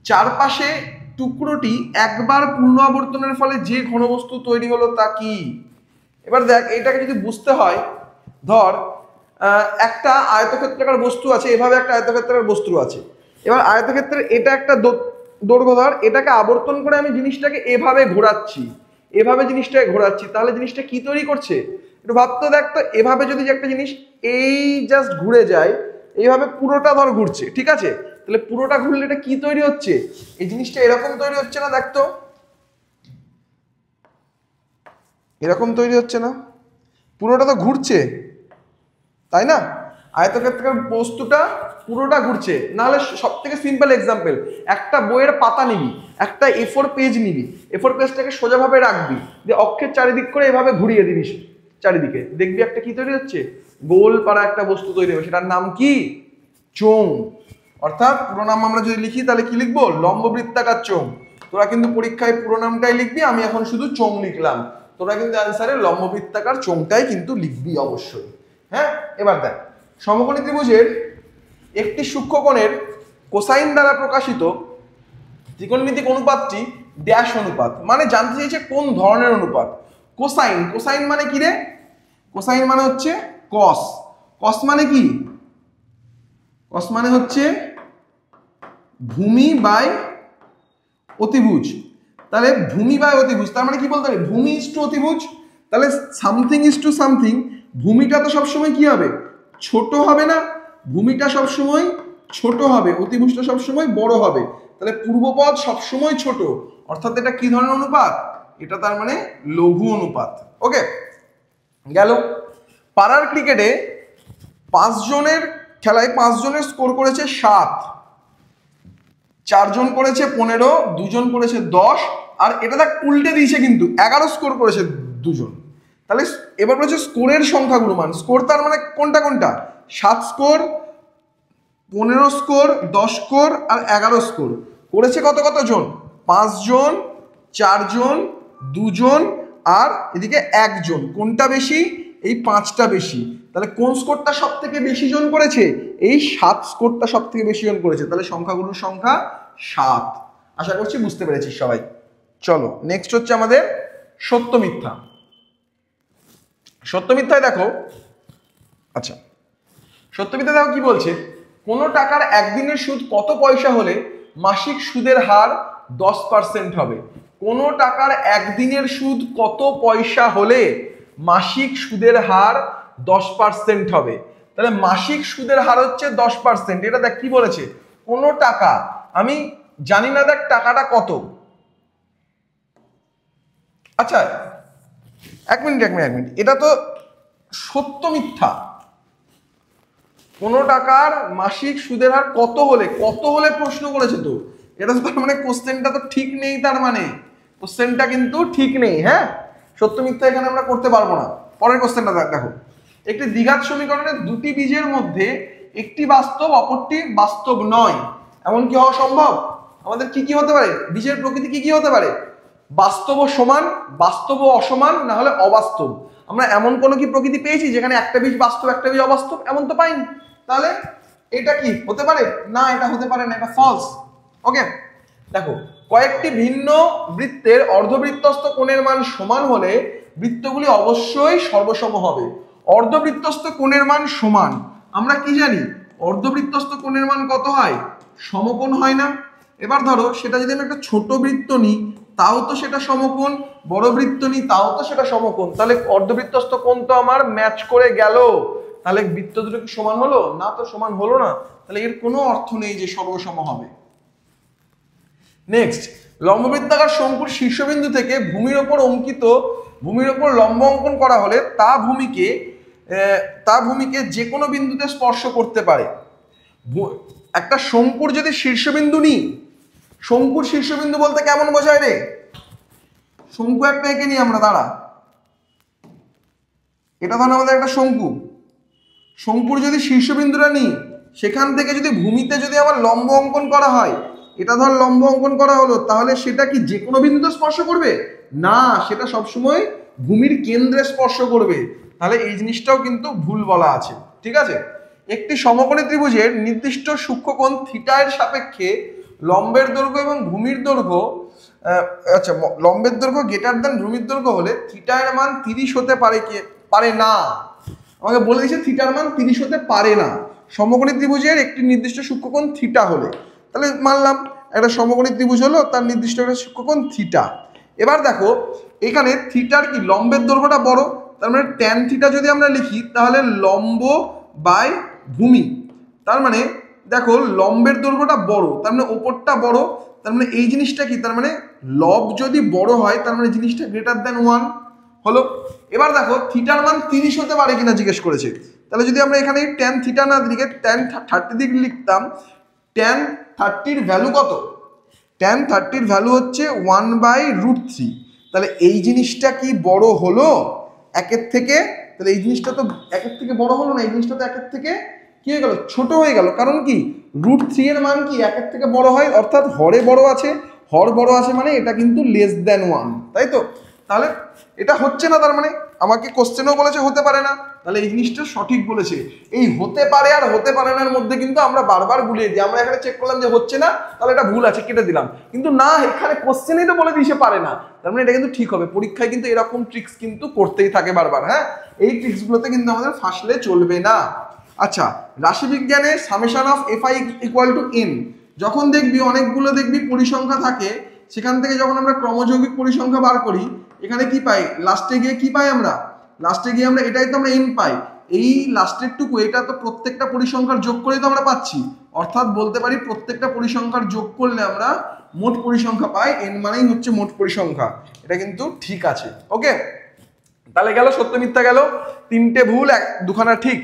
চারপাশে টুকরোটি একবার পূর্ণ আবর্তনের ফলে যে ঘনবস্তু তৈরি হলো তা কি? এবার দেখ এইটাকে যদি বুঝতে হয়, ধর একটা আয়তক্ষেত্রাকার বস্তু আছে, এভাবে একটা আয়তক্ষেত্রাকার বস্তু আছে। এবার আয়তক্ষেত্রের এটা একটা দৈর্ঘ্য, ধর এটাকে আবর্তন করে আমি জিনিসটাকে এভাবে ঘোরাচ্ছি, এভাবে জিনিসটাকে ঘোরাচ্ছি, তাহলে জিনিসটা কি তৈরি করছে? একটু ভাবতে দেখ তো, এভাবে যদি একটা জিনিস এই জাস্ট ঘুরে যায়, এইভাবে পুরোটা ধর ঘুরছে, ঠিক আছে? তাহলে পুরোটা ঘুরলে এটা কি তৈরি হচ্ছে? এই জিনিসটা এরকম তৈরি হচ্ছে না? দেখ তো, এরকম তৈরি হচ্ছে না? পুরোটা তো ঘুরছে, তাই না? আয়তক্ষেত্রাকার বস্তুটা পুরোটা ঘুরছে। নাহলে সব থেকে সিম্পল এক্সাম্পল, একটা বইয়ের পাতা নিবি, একটা A4 পেজ নিবি, A4 পেজটাকে সোজাভাবে রাখবি, দিয়ে অক্ষের চারিদিক করে এভাবে ঘুরিয়ে দিবি চারিদিকে, দেখবি একটা কি তৈরি হচ্ছে? গোল পাড়া একটা বস্তু তৈরি হবে, সেটার নাম কি? চোঙ। অর্থাৎ পুরো নাম আমরা যদি লিখি তাহলে কি লিখবো? লম্ববৃত্তাকার চোঙ। তোরা কিন্তু পরীক্ষায় পুরো নামটাই লিখবি, আমি এখন শুধু চোঙ লিখলাম। তোরা কিন্তু অ্যান্সারে লম্ববৃত্তাকার চোঙটাই কিন্তু লিখবি অবশ্যই। হ্যাঁ, এবার দেখ সমকোণী ত্রিভুজের একটি সূক্ষ্মকোণের কোসাইন দ্বারা প্রকাশিত ত্রিকোণমিতিক অনুপাতটি ড্যাশ অনুপাত, মানে জানতে চাইছে কোন ধরনের অনুপাত। কোসাইন, কোসাইন মানে কি রে? কোসাইন মানে হচ্ছে কস। কস মানে কি? কস মানে হচ্ছে ভূমি বাই অতিভুজ। তাহলে ভূমি বাই অতিভুজ, তার মানে কি বলতে হবে? ভূমি ইজ টু অতিভুজ। তাহলে সামথিং ইজ টু সামথিং, ভূমিটা তো সবসময় কি হবে? ছোট হবে না? ভূমিটা সবসময় ছোট হবে, অতিভুজটা সবসময় বড় হবে। তাহলে পূর্বপদ সবসময় ছোট, অর্থাৎ এটা কি ধরনের অনুপাত? এটা তার মানে লঘু অনুপাত। ওকে, গেল। পাড়ার ক্রিকেটে 5 জনের খেলায় 5 জনের স্কোর করেছে 7, 4 জন করেছে 15, 2 জন করেছে 10, আর এটা দেখ উল্টে দিয়েছে কিন্তু 11 স্কোর করেছে 2 জন। তাহলে এবার বলেছে স্কোরের সংখ্যাগুলো মান, স্কোর তার মানে কোনটা কোনটা, 7 স্কোর, 15 স্কোর, 10 স্কোর আর 11 স্কোর করেছে কত কত জন, 5 জন, 4 জন, 2 জন আর এদিকে 1 জন। কোনটা বেশি, এই 5টা বেশি। তাহলে কোন স্কোরটা সব থেকে বেশি জন করেছে, এই 7 স্কোরটা সব থেকে বেশি জন করেছে। তাহলে সংখ্যাগুলোর সংখ্যা 7। আশা করছি বুঝতে পেরেছিস সবাই। চলো নেক্সট হচ্ছে আমাদের সত্য মিথ্যা। সত্য মিথ্যায় দেখো, আচ্ছা সত্য মিথ্যা দেখো কি বলছে, কোনো টাকার একদিনের সুদ কত পয়সা হলে মাসিক সুদের হার 10% হবে। কোনো টাকার একদিনের সুদ কত পয়সা হলে মাসিক সুদের হার 10% হবে। তাহলে মাসিক সুদের হার হচ্ছে 10%। এটা দেখ কি বলেছে, কোনো টাকা, আমি জানি না দেখ টাকাটা কত। আচ্ছা এক মিনিট, এটা তো সত্য মিথ্যা। কোনো টাকার মাসিক সুদের হার কত হলে প্রশ্ন করেছে তো, এটা তো তার মানে কোশ্চেনটা তো ঠিক নেই, তার মানে কোশ্চেনটা কিন্তু ঠিক নেই। হ্যাঁ, সত্য মিথ্যা এখানে আমরা করতে পারবো না। পরের কোশ্চেনটা দেখো, একটি দ্বিঘাত সমীকরণের দুটি বীজের মধ্যে একটি বাস্তব অপরটি বাস্তব নয়, এমন কি হওয়া সম্ভব? আমাদের কি কি হতে পারে, বীজের প্রকৃতি কি কি হতে পারে, বাস্তব ও সমান, বাস্তব ও অসমান, না হলে অবাস্তব। আমরা এমন কোনো কি প্রকৃতি পেয়েছি যেখানে একটা বীজ বাস্তব একটা বীজ অবাস্তব? এমন তো পাইনি। তাহলে এটা কি হতে পারে না, এটা হতে পারে না, এটা ফলস। ওকে, দেখো কয়েকটি ভিন্ন বৃত্তের অর্ধবৃত্তস্থ কোণের মান সমান হলে বৃত্তগুলি অবশ্যই সর্বসম হবে। অর্ধবৃত্তস্থ কোণের মান সমান, আমরা কি জানি অর্ধবৃত্তস্থ কোণের মান কত হয়, সমকোণ হয় না? এবার ধরো সেটা যদি আমি একটা ছোট বৃত্ত নিই তাও তো সেটা সমকোণ, বড় বৃত্ত নিই তাও তো সেটা সমকোণ। তাহলে অর্ধবৃত্তস্থ কোণ তো আমার ম্যাচ করে গেল। তাহলে বৃত্ত দুটো কি সমান হলো? না, তো সমান হলো না। তাহলে এর কোনো অর্থ নেই যে সর্বসম হবে। নেক্সট, লম্ববৃত্তাকার শঙ্কুর শীর্ষবিন্দু থেকে ভূমির ওপর লম্ব অঙ্কন করা হলে তা ভূমিকে যে কোনো বিন্দুতে স্পর্শ করতে পারে। একটা শঙ্কুর যদি শীর্ষবিন্দু নিই, শঙ্কুর শীর্ষবিন্দু বলতে কেমন বোঝায় রে? শঙ্কু একটা এঁকে নিই আমরা, দাঁড়া, এটা ধর আমাদের একটা শঙ্কু। শঙ্কুর যদি শীর্ষবিন্দুটা নিই, সেখান থেকে যদি ভূমিতে যদি আমার লম্ব অঙ্কন করা হয়, এটা ধর লম্ব অঙ্কন করা হলো, তাহলে সেটা কি যে কোনো বিন্দুতে স্পর্শ করবে? না, সেটা সবসময় ভূমির কেন্দ্রে স্পর্শ করবে। তাহলে এই জিনিসটাও কিন্তু ভুল বলা আছে। ঠিক আছে, একটি সমকোণী ত্রিভুজের নির্দিষ্ট সূক্ষ্মকোণ থিটা এর সাপেক্ষে লম্বের দৈর্ঘ্য এবং ভূমির দৈর্ঘ্য, আচ্ছা লম্বের দৈর্ঘ্য গ্রেটার দ্যান ভূমির দৈর্ঘ্য হলে থিটা এর মান 30 হতে পারে না। আমাকে বলে দিয়েছে থিটার মান 30 হতে পারে না সমকোণী ত্রিভুজের একটি নির্দিষ্ট সূক্ষ্মকোণ থিটা হলে। তাহলে মানলাম একটা সমকোণী ত্রিভুজ হলো, তার নির্দিষ্ট একটা সূক্ষ্মকোণ থিটা। এবার দেখো এখানে থিটার কি লম্বের দৈর্ঘ্যটা বড়, তার মানে ট্যান থিটা যদি আমরা লিখি তাহলে লম্ব বাই ভূমি। তার মানে দেখো লম্বের দৈর্ঘ্যটা বড়, তার মানে ওপরটা বড়, তার মানে এই জিনিসটা কি, তার মানে লব যদি বড় হয় তার মানে জিনিসটা গ্রেটার দ্যান 1 হলো। এবার দেখো থিটার মান 30 হতে পারে কিনা জিজ্ঞেস করেছে। তাহলে যদি আমরা এখানে ট্যান থিটা না লিখে ট্যান 30 ডিগ্রি লিখতাম, ট্যান 30 ভ্যালু কত, ট্যান 30 ভ্যালু হচ্ছে 1/√3। তাহলে এই জিনিসটা কি বড় হলো একের থেকে? তাহলে এই জিনিসটা তো একের থেকে বড় হলো না, এই জিনিসটা তো একের থেকে কি হয়ে গেল, ছোট হয়ে গেল। কারণ কি √3 এর মান কি একের থেকে বড় হয়, অর্থাৎ হরে বড় আছে, হর বড় আছে মানে এটা কিন্তু লেস দ্যান 1, তাই তো? তাহলে এটা হচ্ছে না, তার মানে আমাকে কোশ্চেনও বলেছে হতে পারে না। তাহলে এই জিনিসটা সঠিক বলেছে। এই হতে পারে আর হতে পারে নার মধ্যে কিন্তু আমরা বারবার গুলিয়ে দিই। আমরা এখানে চেক করলাম যে হচ্ছে না, তাহলে এটা ভুল আছে, কেটে দিলাম। কিন্তু না, এখানে কোশ্চেনেই তো বলে দিয়েছে পারে না, তার মানে এটা কিন্তু ঠিক হবে। পরীক্ষায় কিন্তু এরকম ট্রিক্স কিন্তু করতেই থাকে বারবার। হ্যাঁ, এই ট্রিক্সগুলোতে কিন্তু আমাদের ফাঁসলে চলবে না। আচ্ছা, রাশিবিজ্ঞানে summation of fi equal to n, যখন দেখবি অনেকগুলো দেখবি পরিসংখ্যা থাকে, সেখান থেকে যখন আমরা ক্রমযৌগিক পরিসংখ্যা বার করি, এখানে কি পাই, লাস্টে গিয়ে কি পাই আমরা, লাস্টে গিয়ে আমরা এটাই তো আমরা n পাই। এই লাস্টের টুকু এটা তো প্রত্যেকটা পরিসংখ্যার যোগ করেই তো আমরা পাচ্ছি, অর্থাৎ বলতে পারি প্রত্যেকটা পরিসংখ্যার যোগ করলে আমরা মোট পরিসংখ্যা পাই, n মানেই হচ্ছে মোট পরিসংখ্যা। এটা কিন্তু ঠিক আছে। ওকে, তাহলে গেল সত্য মিথ্যা গেল, 3টে ভুল, 2খানা ঠিক,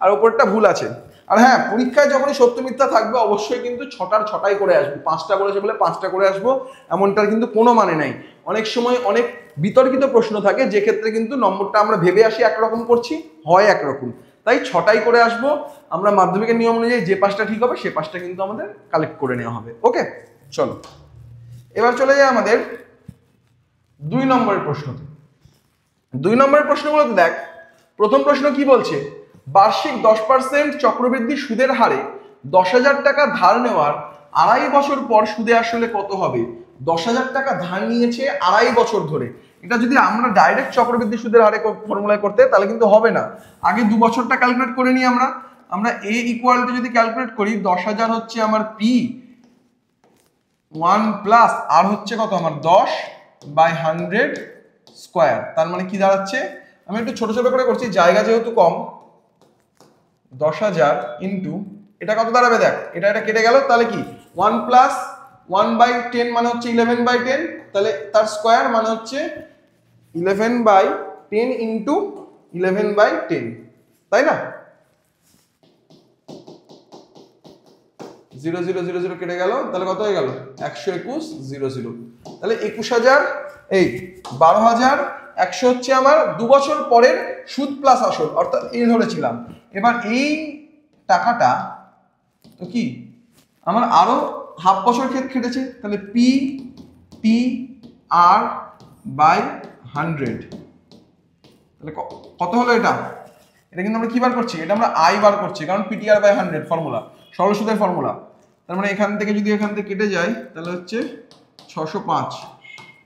আর ওপরটা ভুল আছে। আর হ্যাঁ, পরীক্ষায় যখনই সত্য মিথ্যা থাকবে অবশ্যই কিন্তু 6টার 6টাই করে আসবো, 5টা করেছে বলে 5টা করে আসবো এমনটার কিন্তু কোনো মানে নাই। অনেক সময় অনেক বিতর্কিত প্রশ্ন থাকে যে ক্ষেত্রে কিন্তু নম্বরটা আমরা ভেবে আসি একরকম করছি, হয় একরকম, তাই 6টাই করে আসবো। আমরা মাধ্যমিকের নিয়ম অনুযায়ী যে 5টা ঠিক হবে সে 5টা কিন্তু আমাদের কালেক্ট করে নেওয়া হবে। ওকে, চলো এবার চলে যাই আমাদের 2 নম্বরের প্রশ্নতে। 2 নম্বরের প্রশ্নগুলোতে দেখ, প্রথম প্রশ্ন কি বলছে, বার্ষিক 10% চক্রবৃদ্ধি সুদের হারে 10,000 টাকা ধার নেওয়ার 2.5 বছর পর সুদে আসলে কত হবে? 10,000 টাকা ধার নিয়েছে 2.5 বছর ধরে। এটা যদি আমরা ডাইরেক্ট চক্রবৃদ্ধি সুদের হারে ফর্মুলায় করতে তাহলে কিন্তু হবে না, আগে 2 বছরটা ক্যালকুলেট করে নিই আমরা a ইকুয়াল টু যদি ক্যালকুলেট করি 10,000 হচ্ছে আমার p 1 প্লাস আর হচ্ছে কত আমার 10/100 স্কয়ার, তার মানে কি দাঁড়াচ্ছে, আমি একটু ছোট ছোট করে করছি জায়গা যেহেতু কম, 10,000 ইন্টু এটা কত দাঁড়াবে দেখ, এটা কেটে গেল, তাহলে কি 1 প্লাস 1/10 মানে হচ্ছে 11/10, তাহলে তার স্কয়ার মানে হচ্ছে 11/10 ইন্টু 11/10, তাই না? 0 0 0 0 কেটে গেল, তাহলে কত হয়ে গেল 121 0 0, তাহলে 21,000 এই 12,100 হচ্ছে আমার 2 বছর পরের সুদ প্লাস আসল, অর্থাৎ এই ধরেছিলাম। এবার এই টাকাটা তো কি আমার আরো হাফ বছর খেটেছে, তাহলে পি টি আর বাই 100, তাহলে কত হলো এটা কিন্তু আমরা কি বার করছি, এটা আমরা আই বার করছি, কারণ পিটিআর বাই 100 ফর্মুলা, সরল সুদের ফর্মুলা। তার মানে এখান থেকে যদি এখান থেকে কেটে যায় তাহলে হচ্ছে 605,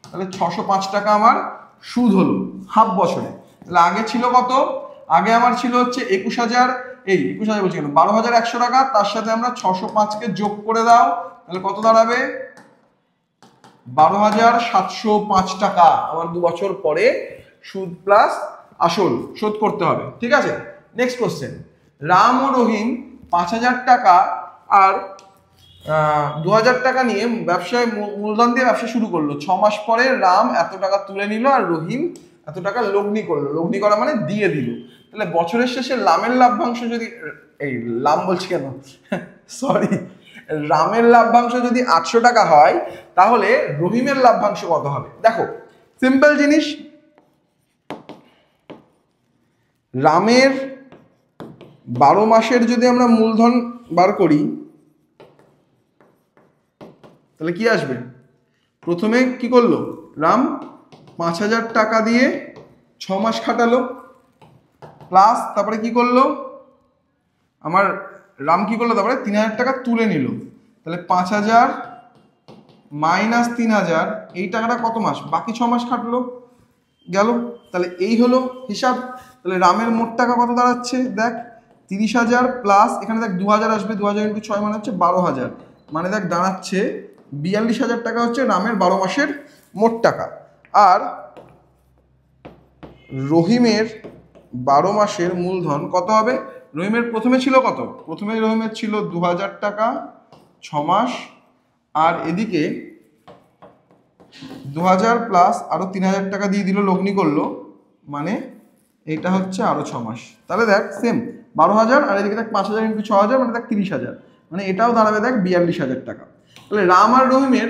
তাহলে 605 টাকা আমার সুদ হলো হাফ বছরে। তাহলে আগে ছিল কত, আগে আমার ছিল হচ্ছে 21,000, এই 21,000 বলছি কেন, 12,100 টাকা, তার সাথে আমরা 605কে যোগ করে দাও, তাহলে কত দাঁড়াবে 12,705 টাকা আমার 2 বছর পরে সুদ প্লাস আসল শোধ করতে হবে। ঠিক আছে, নেক্সট কোশ্চেন, রাম ও রহিম 5,000 টাকা আর 2,000 টাকা নিয়ে ব্যবসায় মূলধন দিয়ে ব্যবসা শুরু করলো। 6 মাস পরে রাম এত টাকা তুলে নিল আর রহিম এত টাকা লগ্নি করলো, লগ্নি করা মানে দিয়ে দিল। তাহলে বছরের শেষে লামের লাভ্যাংশ যদি, এই লাম বলছি কেন সরি, রামের লাভ্যাংশ যদি 800 টাকা হয় তাহলে রহিমের লাভ্যাংশ কত হবে? দেখো সিম্পল জিনিস, রামের 12 মাসের যদি আমরা মূলধন বার করি তাহলে কি আসবে, প্রথমে কি করলো রাম 5,000 টাকা দিয়ে 6 মাস খাটালো, প্লাস তারপরে কি করলো আমার রাম কি করলো, তারপরে 3,000 টাকা তুলে নিল, তাহলে 5,000 মাইনাস 3,000, এই টাকাটা কত মাস, বাকি 6 মাস খাটলো গেল, তাহলে এই হলো হিসাব। তাহলে রামের মোট টাকা কত দাঁড়াচ্ছে দেখ, 30,000 প্লাস এখানে দেখ 2,000 আসবে, 2,000 ইন্টু 6 মানে হচ্ছে 12,000, মানে দেখ দাঁড়াচ্ছে 42,000 টাকা হচ্ছে রামের 12 মাসের মোট টাকা। আর রহিমের 12 মাসের মূলধন কত হবে, রহিমের প্রথমে ছিল কত, প্রথমে রহিমের ছিল 2,000 টাকা 6 মাস, আর এদিকে 2,000 প্লাস আরো 3,000 টাকা দিয়ে দিল, লগ্নি করলো, মানে এটা হচ্ছে আরো 6 মাস, তাহলে দেখ সেম 12,000 আর এদিকে দেখ 5,000 ইন্টু 6,000 মানে দেখ 30,000, মানে এটাও দাঁড়াবে দেখ 42,000 টাকা। তাহলে রাম আর রহিমের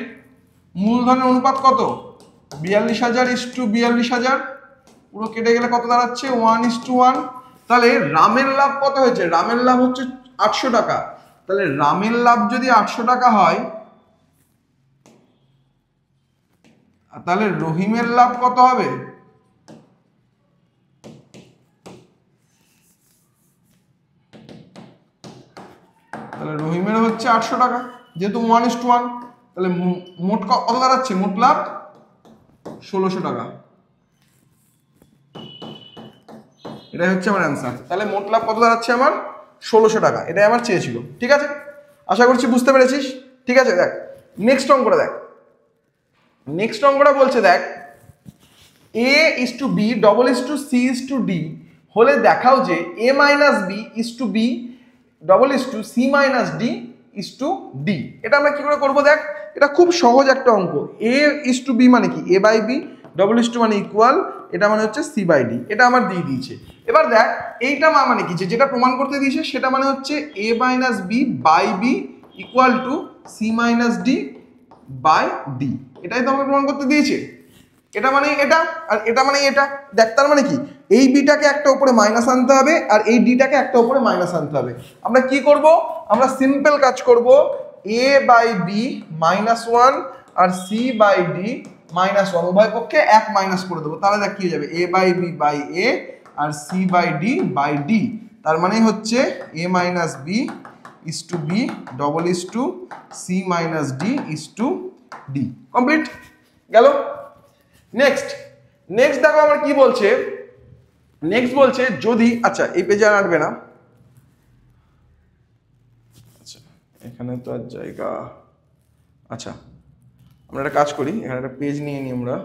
মূলধনের অনুপাত কত, 42,000:42,000, পুরো কেটে গেলে কত দাঁড়াচ্ছে 1:1। তাহলে রামের লাভ কত হয়েছে, রামের লাভ হচ্ছে 800 টাকা, তাহলে রামের লাভ যদি 800 টাকা হয় তাহলে রহিমের লাভ কত হবে, তাহলে রহিমের হচ্ছে 800 টাকা, যেহেতু 1:1, তাহলে মোট কত দাঁড়াচ্ছে, মোট লাভ 1,600 টাকা, এটাই হচ্ছে আমার অ্যান্সার। তাহলে মোট লাভ কত দাঁড়াচ্ছে আমার 1,600 টাকা, এটাই আমার চেয়েছিল। ঠিক আছে, আশা করছি বুঝতে পেরেছিস। ঠিক আছে, দেখ নেক্সট অঙ্কটা দেখ, নেক্সট অঙ্কটা বলছে দেখ, a:b c:d হলে দেখাও যে a-b (c-d) এটা আমরা কি করে করব দেখ, এটা খুব সহজ একটা অঙ্ক। a:b মানে কি, a/b ডবল ইস টু মানে ইকুয়াল, এটা মানে হচ্ছে সি বাই ডি, এটা আমার দিয়ে দিয়েছে। এবার দেখ এইটা মানে কি, যেটা প্রমাণ করতে দিয়েছে সেটা মানে হচ্ছে A minus B by B equal to C minus D by D, এটাই তো আমাকে প্রমাণ করতে দিয়েছে। এটা মানে এটা আর এটা মানে এটা, দেখ তার মানে কি এই বিটাকে একটা উপরে মাইনাস আনতে হবে আর এই ডিটাকে একটা উপরে মাইনাস আনতে হবে। আমরা কি করব, আমরা সিম্পল কাজ করব, A by B minus one আর C by D minus one, উভয় পক্ষে এক মাইনাস করে দেবো, তাহলে দেখ কি হয়ে যাবে, A by B by A আর C by D by D, তার মানে হচ্ছে A minus B is to B double is to C minus D is to D. Complete গেল। নেক্সট দেখো আমার কি বলছে, নেক্সট বলছে যদি, আচ্ছা এই পেজে আর আনবে না, আচ্ছা এখানে তো আর জায়গা, আচ্ছা আমরা একটা কাজ করি, এখানে একটা পেজ নিয়ে নিই আমরা,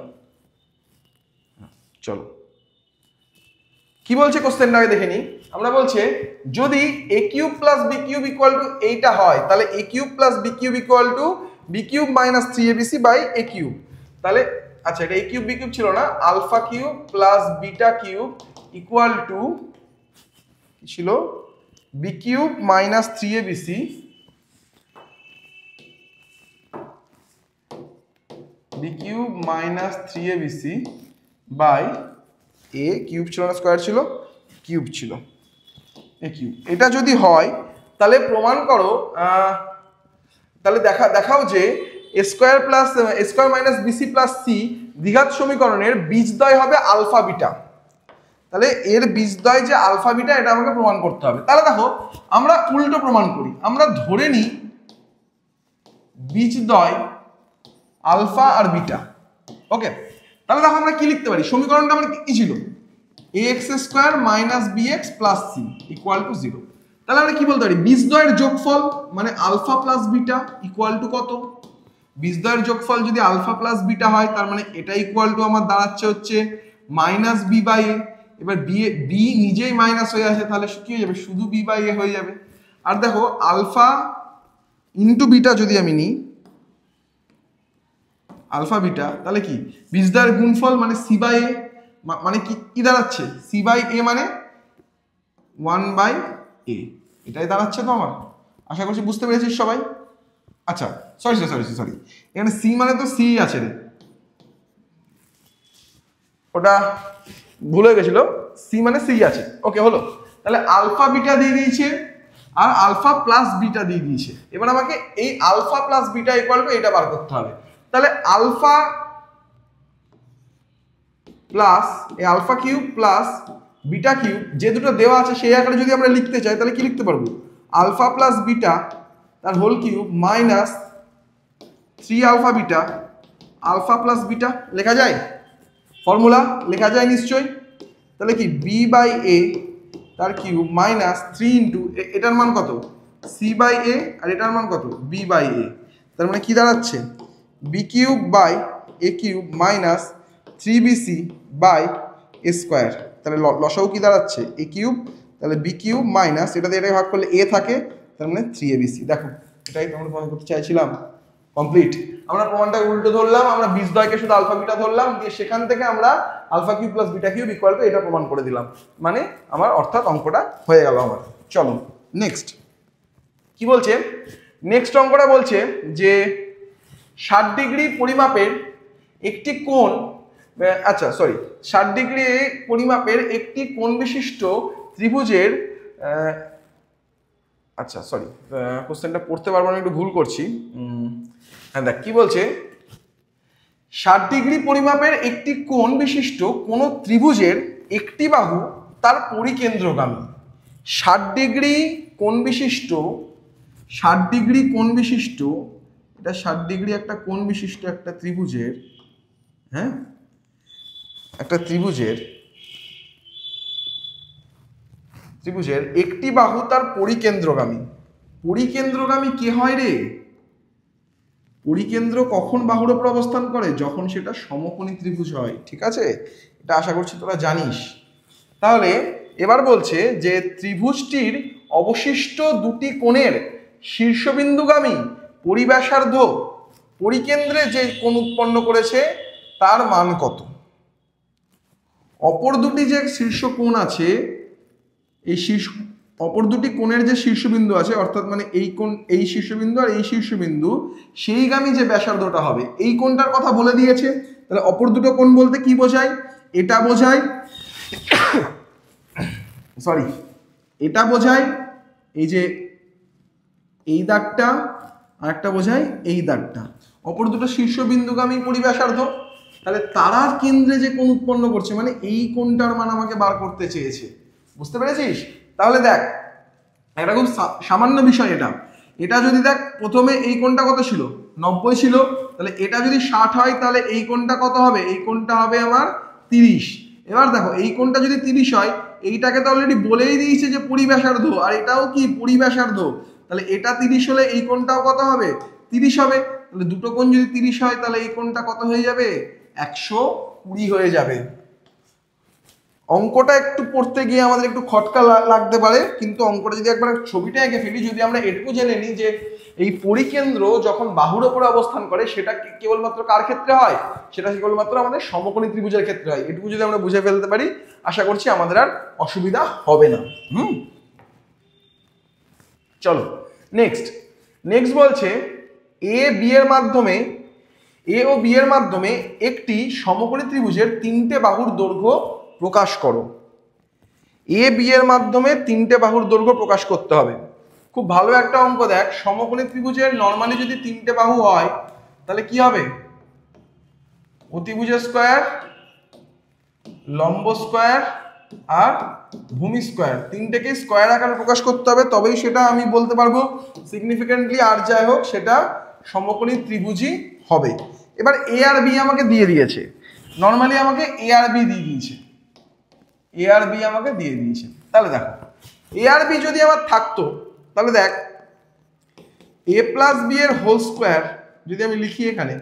চলো কি বলছে কোশ্চেনটা আগে দেখে নিই। আমরা বলছে যদি A cube plus B cube equal to এইটা হয়, তাহলে A cube plus B cube equal to B cube minus 3abc by A cube, তাহলে আচ্ছা এটা এ কিউব বি কিউব ছিল না, alpha cube plus beta cube equal to কি ছিল, B cube minus 3abc B cube minus 3abc by A cube ছিল না, square ছিল, কিউব ছিল, এ কিউব। এটা যদি হয় তাহলে প্রমাণ করো, তাহলে দেখাও যে A square plus A square minus BC plus C দ্বিঘাত সমীকরণের বীজদ্বয় হবে আলফা বিটা, তাহলে এর বীজদ্বয় যে আলফা বিটা এটা আমাকে প্রমাণ করতে হবে। তাহলে দেখো আমরা উল্টো প্রমাণ করি, আমরা ধরে নিই বীজদ্বয় আলফা আর বিটা, ওকে। তাহলে দেখো আমরা কি লিখতে পারি, সমীকরণটা আমার কি ছিল, ax square minus bx plus c equal to 0। তাহলে আমরা কি বলতে পারি, বীজদ্বয়ের যোগফল মানে alpha plus beta equal to কত, বীজদ্বয়ের যোগফল যদি আলফা প্লাস বিটা হয় তার মানে এটা ইকুয়াল টু আমার দাঁড়াচ্ছে হচ্ছে মাইনাস বি বাই এ। এবার বি নিজেই মাইনাস হয়ে আছে, তাহলে কি হয়ে যাবে, শুধু বি বাই এ হয়ে যাবে। আর দেখো আলফা ইন্টু বিটা যদি আমি নিই, আলফা বিটা, তাহলে কি বীজদ্বয়ের গুণফল মানে সি বাই এ, মানে কি দাঁড়াচ্ছে, সি বাই এ মানে 1 বাই এ, এটাই দাঁড়াচ্ছে তো আমার, আশা করছি বুঝতে পেরেছিস সবাই। আচ্ছা সরি এখানে সি মানে তো সি আছে রে, ওটা ভুল হয়ে গেছিল, সি মানে সি আছে, ওকে হলো। তাহলে আলফা বিটা দিয়ে দিয়েছে আর আলফা প্লাস বিটা দিয়ে দিয়েছে, এবার আমাকে এই alpha plus beta equal to এটা বার করতে হবে। তাহলে আলফা প্লাস এই alpha cube plus beta cube যে দুটো দেওয়া আছে সেই আকারে যদি আমরা লিখতে চাই তাহলে কি লিখতে পারবো, আলফা প্লাস বিটা তার whole cube minus 3 alpha beta, alpha plus beta লেখা যায়, ফর্মুলা লেখা যায় নিশ্চয়ই। তাহলে কি বি বাই এ তার কিউব মাইনাস 3 ইন্টু এটার মান কত, সি বাই এ আর এটার মান কত, বি বাই এ, তার মানে কি দাঁড়াচ্ছে B cube by A cube minus 3bc by A square, তাহলে লসাও কি দাঁড়াচ্ছে এ কিউব, তাহলে বি কিউব মাইনাস এটাতে এটাকে ভাগ করলে এ থাকে, তার মানে 3abc। দেখো এটাই আমরা প্রমাণ করতে চাইছিলাম, কমপ্লিট। আমরা প্রমাণটা উল্টো ধরলাম, আমরা বীজদ্বয়কে শুধু আলফা বিটা ধরলাম, দিয়ে সেখান থেকে আমরা alpha cube plus beta cube equal to এটা প্রমাণ করে দিলাম, মানে আমার অর্থাৎ অঙ্কটা হয়ে গেল আমার। চলো নেক্সট কি বলছে, নেক্সট অঙ্কটা বলছে যে 60 ডিগ্রি পরিমাপের একটি কোণ, আচ্ছা সরি 60 ডিগ্রি পরিমাপের একটি কোণ বিশিষ্ট ত্রিভুজের, আচ্ছা সরি কোশ্চেনটা পড়তে পারবো না, একটু ভুল করছি। হ্যাঁ দেখ কি বলছে, 60 ডিগ্রি পরিমাপের একটি কোণ বিশিষ্ট কোন ত্রিভুজের একটি বাহু তার পরিকেন্দ্রগামী। 60 ডিগ্রি কোণ বিশিষ্ট, 60 ডিগ্রি কোণ বিশিষ্ট, এটা 60 ডিগ্রি একটা কোণ বিশিষ্ট একটা ত্রিভুজের, হ্যাঁ একটা ত্রিভুজের একটি বাহু তার পরিকেন্দ্রগামী। পরিকেন্দ্রগামী কে হয় রে, পরিকেন্দ্র কখন বাহুর উপর অবস্থান করে, যখন সেটা সমকোণী ত্রিভুজ হয়, ঠিক আছে, এটা আশা করছি তোরা জানিস। তাহলে এবার বলছে যে ত্রিভুজটির অবশিষ্ট দুটি কোণের শীর্ষবিন্দুগামী পরিব্যাসার্ধ পরিকেন্দ্রে যে কোণ উৎপন্ন করেছে তার মান কত। অপর দুটি যে শীর্ষ কোণ আছে, এই অপর দুটি কোণের যে শীর্ষবিন্দু আছে, অর্থাৎ মানে এই কোণ, এই শীর্ষবিন্দু আর এই শীর্ষবিন্দু, সেইগামী যে ব্যাসার্ধটা হবে এই কোণটার কথা বলে দিয়েছে। তাহলে অপর দুটো কোণ বলতে কি বোঝায়? এটা বোঝায়, সরি, এটা বোঝায় এই যে এই দাগটা, আর একটা বোঝায় এই দাগটা। অপর দুটো শীর্ষবিন্দুগামী পরিব্যাসার্ধ। তাহলে তারার কেন্দ্রে যে কোণ উৎপন্ন করছে, মানে এই কোণটার মান আমাকে বার করতে চেয়েছে। বুঝতে পেরেছিস? তাহলে দেখ, এটা খুব সামান্য বিষয়। এটা যদি দেখ, প্রথমে এই কোণটা কত ছিল? 90 ছিল। তাহলে এটা যদি 60 হয় তাহলে এই কোণটা কত হবে? এই কোণটা হবে আমার 30। এবার দেখো, এই কোণটা যদি 30 হয়, এইটাকে তো অলরেডি বলেই দিয়েছে যে পরিব্যাসার্ধ, আর এটাও কি পরিব্যাসার্ধ। তাহলে এটা 30 হলে এই কোণটাও কত হবে? 30 হবে। তাহলে দুটো কোণ যদি 30 হয় তাহলে এই কোণটা কত হয়ে যাবে? 120 হয়ে যাবে। অঙ্কটা একটু পড়তে গিয়ে আমাদের একটু খটকা লাগতে পারে, কিন্তু অঙ্কটা যদি একবার ছবিটা এঁকে ফেলি, যদি আমরা এটুকু জেনে নিই যে এই পরিকেন্দ্র যখন বাহুর ওপরে অবস্থান করে, সেটা কেবলমাত্র কার ক্ষেত্রে হয়? সেটা কেবলমাত্র আমাদের সমকোণী ত্রিভুজের ক্ষেত্রে হয়। এটুকু যদি আমরা বুঝে ফেলতে পারি, আশা করছি আমাদের আর অসুবিধা হবে না। চলো নেক্সট বলছে, এ ও বি এর মাধ্যমে একটি সমকোণী ত্রিভুজের 3টে বাহুর দৈর্ঘ্য প্রকাশ করো। এ বি এর মাধ্যমে 3টে বাহুর দৈর্ঘ্য প্রকাশ করতে হবে। খুব ভালো একটা অঙ্ক। দেখ, সমকোণী ত্রিভুজের নরমালি যদি 3টে বাহু হয় তাহলে কি হবে? অতিভুজ স্কয়ার, লম্ব স্কয়ার আর ভূমি স্কয়ার, 3টেকে স্কয়ার আকারে প্রকাশ করতে হবে, তবেই সেটা আমি বলতে পারবো সিগনিফিকেন্টলি, আর যাই হোক সেটা সমকোণী ত্রিভুজই হবে। এবার এ আর বি আমাকে দিয়ে দিয়েছে, নরমালি আমাকে এ আর বি দিয়ে দিয়েছে, তাহলে দেখো, এ আর বি যদি আমার থাকতো, তাহলে দেখ, এ প্লাস বি এর হোল স্কোয়ার যদি আমি লিখি এখানে,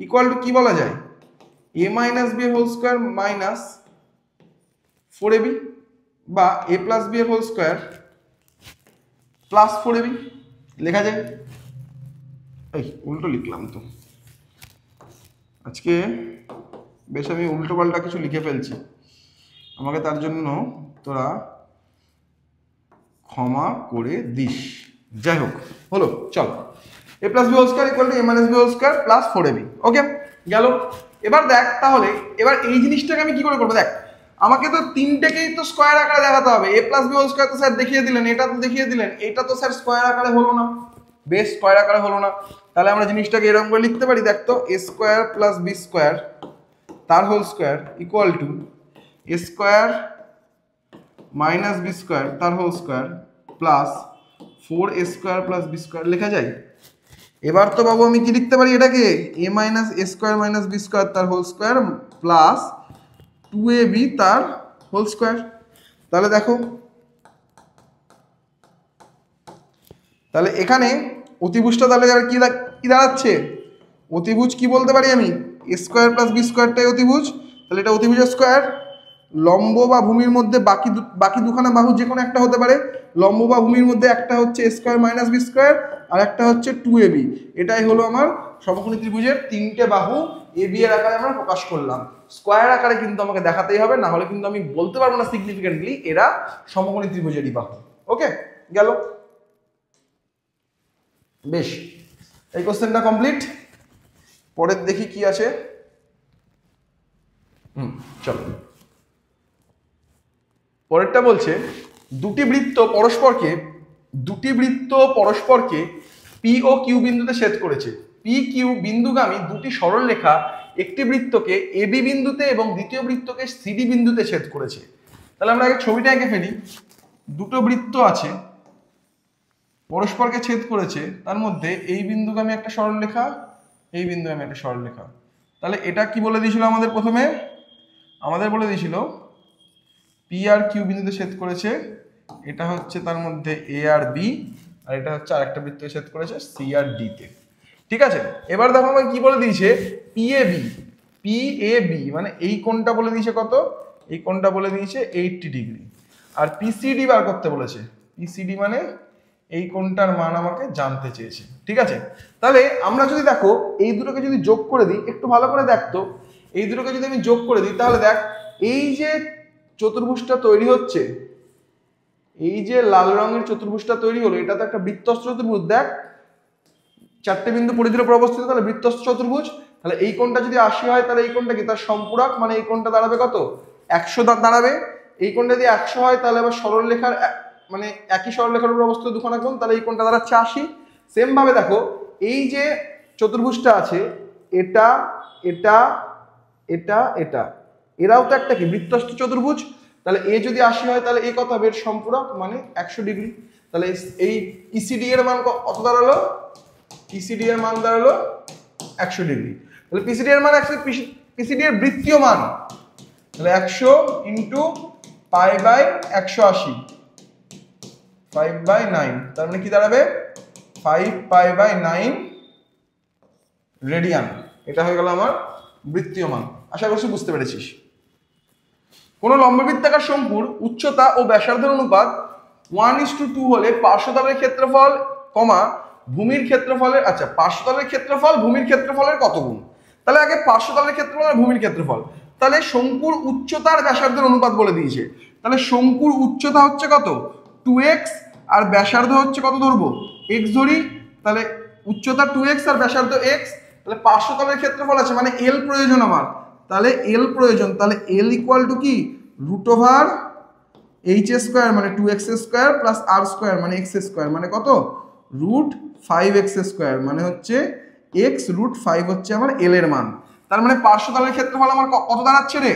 ইকুয়াল টু কি বলা যায়? এ মাইনাস বি এর হোল স্কোয়ার মাইনাস 4ab, বা এ প্লাস বি এর হোল স্কোয়ার প্লাস 4ab লেখা যায়। এই উল্টো লিখলাম তো আজকে, বেশ আমি উল্টো পাল্টা কিছু লিখে ফেলছি, আমাকে তার জন্য তোরা ক্ষমা করে দিস। যাই হোক, হলো, চল, A plus B whole square equal to A minus B whole square plus 4ab। Okay, গেল। এবার দেখ, তাহলে এবার এই জিনিসটাকে আমি কি করে করবো? দেখ, আমাকে তো 3টেকেই তো স্কোয়ার আকারে দেখাতে হবে। এ প্লাস বি হোল স্কোয়ার তো স্যার দেখিয়ে দিলেন, এটা তো দেখিয়ে দিলেন, এটা তো স্যার স্কোয়ার আকারে হলো না, বেশ স্কোয়ার আকারে হলো না। তাহলে আমরা জিনিসটাকে এরকম করে লিখতে পারি, দেখ তো, A square plus B square তার whole square equal to A square minus B square তার whole square plus 4a square plus B square লেখা যায়। এবার তো বাবু আমি কি লিখতে পারি এটাকে? এ মাইনাস এ স্কোয়ার মাইনাস বি স্কোয়ার তার হোল স্কোয়ার প্লাস 2ab তার হোল স্কোয়ার। তাহলে দেখো, তাহলে এখানে অতিভুজটা তাহলে কি দাঁড়াচ্ছে? অতিভুজ কি বলতে পারি আমি? এ স্কোয়ার প্লাস বি স্কোয়ারটাই অতিভুজ। তাহলে এটা অতিভুজের স্কোয়ার। লম্ব বা ভূমির মধ্যে বাকি দুখানা বাহু যে কোনো একটা হতে পারে। লম্ব বা ভূমির মধ্যে একটা হচ্ছে এ স্কোয়ার মাইনাস বি স্কোয়ার, আর একটা হচ্ছে 2ab। এটাই হলো আমার সমকোণী ত্রিভুজের 3টে বাহু এ বি এর আকারে আমরা প্রকাশ করলাম। স্কোয়ার আকারে কিন্তু আমাকে দেখাতেই হবে, না হলে কিন্তু আমি বলতে পারবো না সিগনিফিকেন্টলি এরা সমকোণী ত্রিভুজেরই বাহু। ওকে, গেল, বেশ, এই কোশ্চেনটা কমপ্লিট। পরের দেখি কি আছে। চলো, পরেরটা বলছে, দুটি বৃত্ত পরস্পরকে পি ও কিউ বিন্দুতে ছেদ করেছে। পি কিউ বিন্দুগামী দুটি সরলরেখা একটি বৃত্তকে এবি বিন্দুতে এবং দ্বিতীয় বৃত্তকে সিডি বিন্দুতে ছেদ করেছে। তাহলে আমরা আগে ছবিটা এঁকে ফেলি। দুটো বৃত্ত আছে, পরস্পরকে ছেদ করেছে, তার মধ্যে এই বিন্দুগামী একটা সরলরেখা, এই বিন্দুগামী একটা সরলরেখা। তাহলে এটা কি বলে দিয়েছিল আমাদের? প্রথমে আমাদের বলে দিয়েছিল পি আর কিউ বিন্দুতে ছেদ করেছে, এটা হচ্ছে তার মধ্যে এ আর বি, আর এটা হচ্ছে আরেকটা বৃত্তে ছেদ করেছে সি আর ডি তে। ঠিক আছে, এবার দেখো আমাকে কি বলে দিয়েছে? পি এ বি মানে এই কোণটা বলে দিয়েছে কত? এই কোণটা বলে দিয়েছে 80 ডিগ্রি। আর পিসিডি বার করতে বলেছে। পিসিডি মানে এই কোণটার মান আমাকে জানতে চেয়েছে। ঠিক আছে, তাহলে আমরা যদি দেখো এই দুটোকে যদি যোগ করে দিই, একটু ভালো করে দেখতো, এই দুটোকে যদি আমি যোগ করে দিই, তাহলে দেখ এই যে চতুর্ভুজটা তৈরি হচ্ছে, এই যে লাল রঙের চতুর্ভুজটা তৈরি হলো, এটা তো একটা বৃত্তস্থ চতুর্ভুজ। দেখ 4টে বিন্দু পরিধির উপর অবস্থিত, তাহলে বৃত্তস্থ চতুর্ভুজ। তাহলে এই কোণটা যদি 80 হয় তাহলে এই কোণটা কি তার সম্পূরক, মানে এই কোণটা দাঁড়াবে কত? 100 দাঁড়াবে। এই কোণটা যদি 100 হয় তাহলে আবার সরলরেখার মানে একই সরলরেখার উপর অবস্থিত দুখানা কোণ, তাহলে এই কোণটা দাঁড়াচ্ছে 80। সেম ভাবে দেখো এই যে চতুর্ভুজটা আছে, এটা এটা এটা এটা, এরাও তো একটা কি বৃত্তস্থ চতুর্ভুজ। তাহলে এ যদি 80 হয় তাহলে এই কত হবে? এর সম্পূরক মানে 100 ডিগ্রি। তাহলে এই পিসিডি এর মান কত দাঁড়ালো? পিসিডি এর মান দাঁড়ালো 100 ডিগ্রি। তাহলে পিসিডি এর মান 100, পিসিডি এর বৃত্তীয় মান, তাহলে 100 ইনটু পাই বাই 180, 5/9, তার মানে কি দাঁড়াবে? 5 পাই বাই 9 রেডিয়ান। এটা হয়ে গেল আমার বৃত্তীয় মান। আশা করছি বুঝতে পেরেছিস। কোন লম্ববৃত্তাকার শঙ্কুর উচ্চতা ও ব্যাসার্ধের অনুপাত 1:2 হলে পার্শ্বতলের ক্ষেত্রফল ভূমির ক্ষেত্রফলের, আচ্ছা পার্শ্বতলের ক্ষেত্রফল ভূমির ক্ষেত্রফলের কত গুণ? তাহলে আগে পার্শ্বতলের ক্ষেত্রফল আর ভূমির ক্ষেত্রফল। তাহলে শঙ্কুর উচ্চতার ব্যাসার্ধের অনুপাত বলে দিয়েছে। তাহলে শঙ্কুর উচ্চতা হচ্ছে কত? 2x, আর ব্যাসার্ধ হচ্ছে কত ধরবো? x ধরি। তাহলে উচ্চতা 2x আর ব্যাসার্ধ x। তাহলে পার্শ্বতলের ক্ষেত্রফল আছে মানে l প্রয়োজন আমার, তাহলে l প্রয়োজন। তাহলে l ইকুয়াল টু কি? √h² মানে 2x² প্লাস r² মানে x² মানে কত? √5x², মানে হচ্ছে x √5 হচ্ছে আমার l এর মান। তার মানে পার্শ্বতলের ক্ষেত্রফল আমার কত দাঁড়াচ্ছে রে?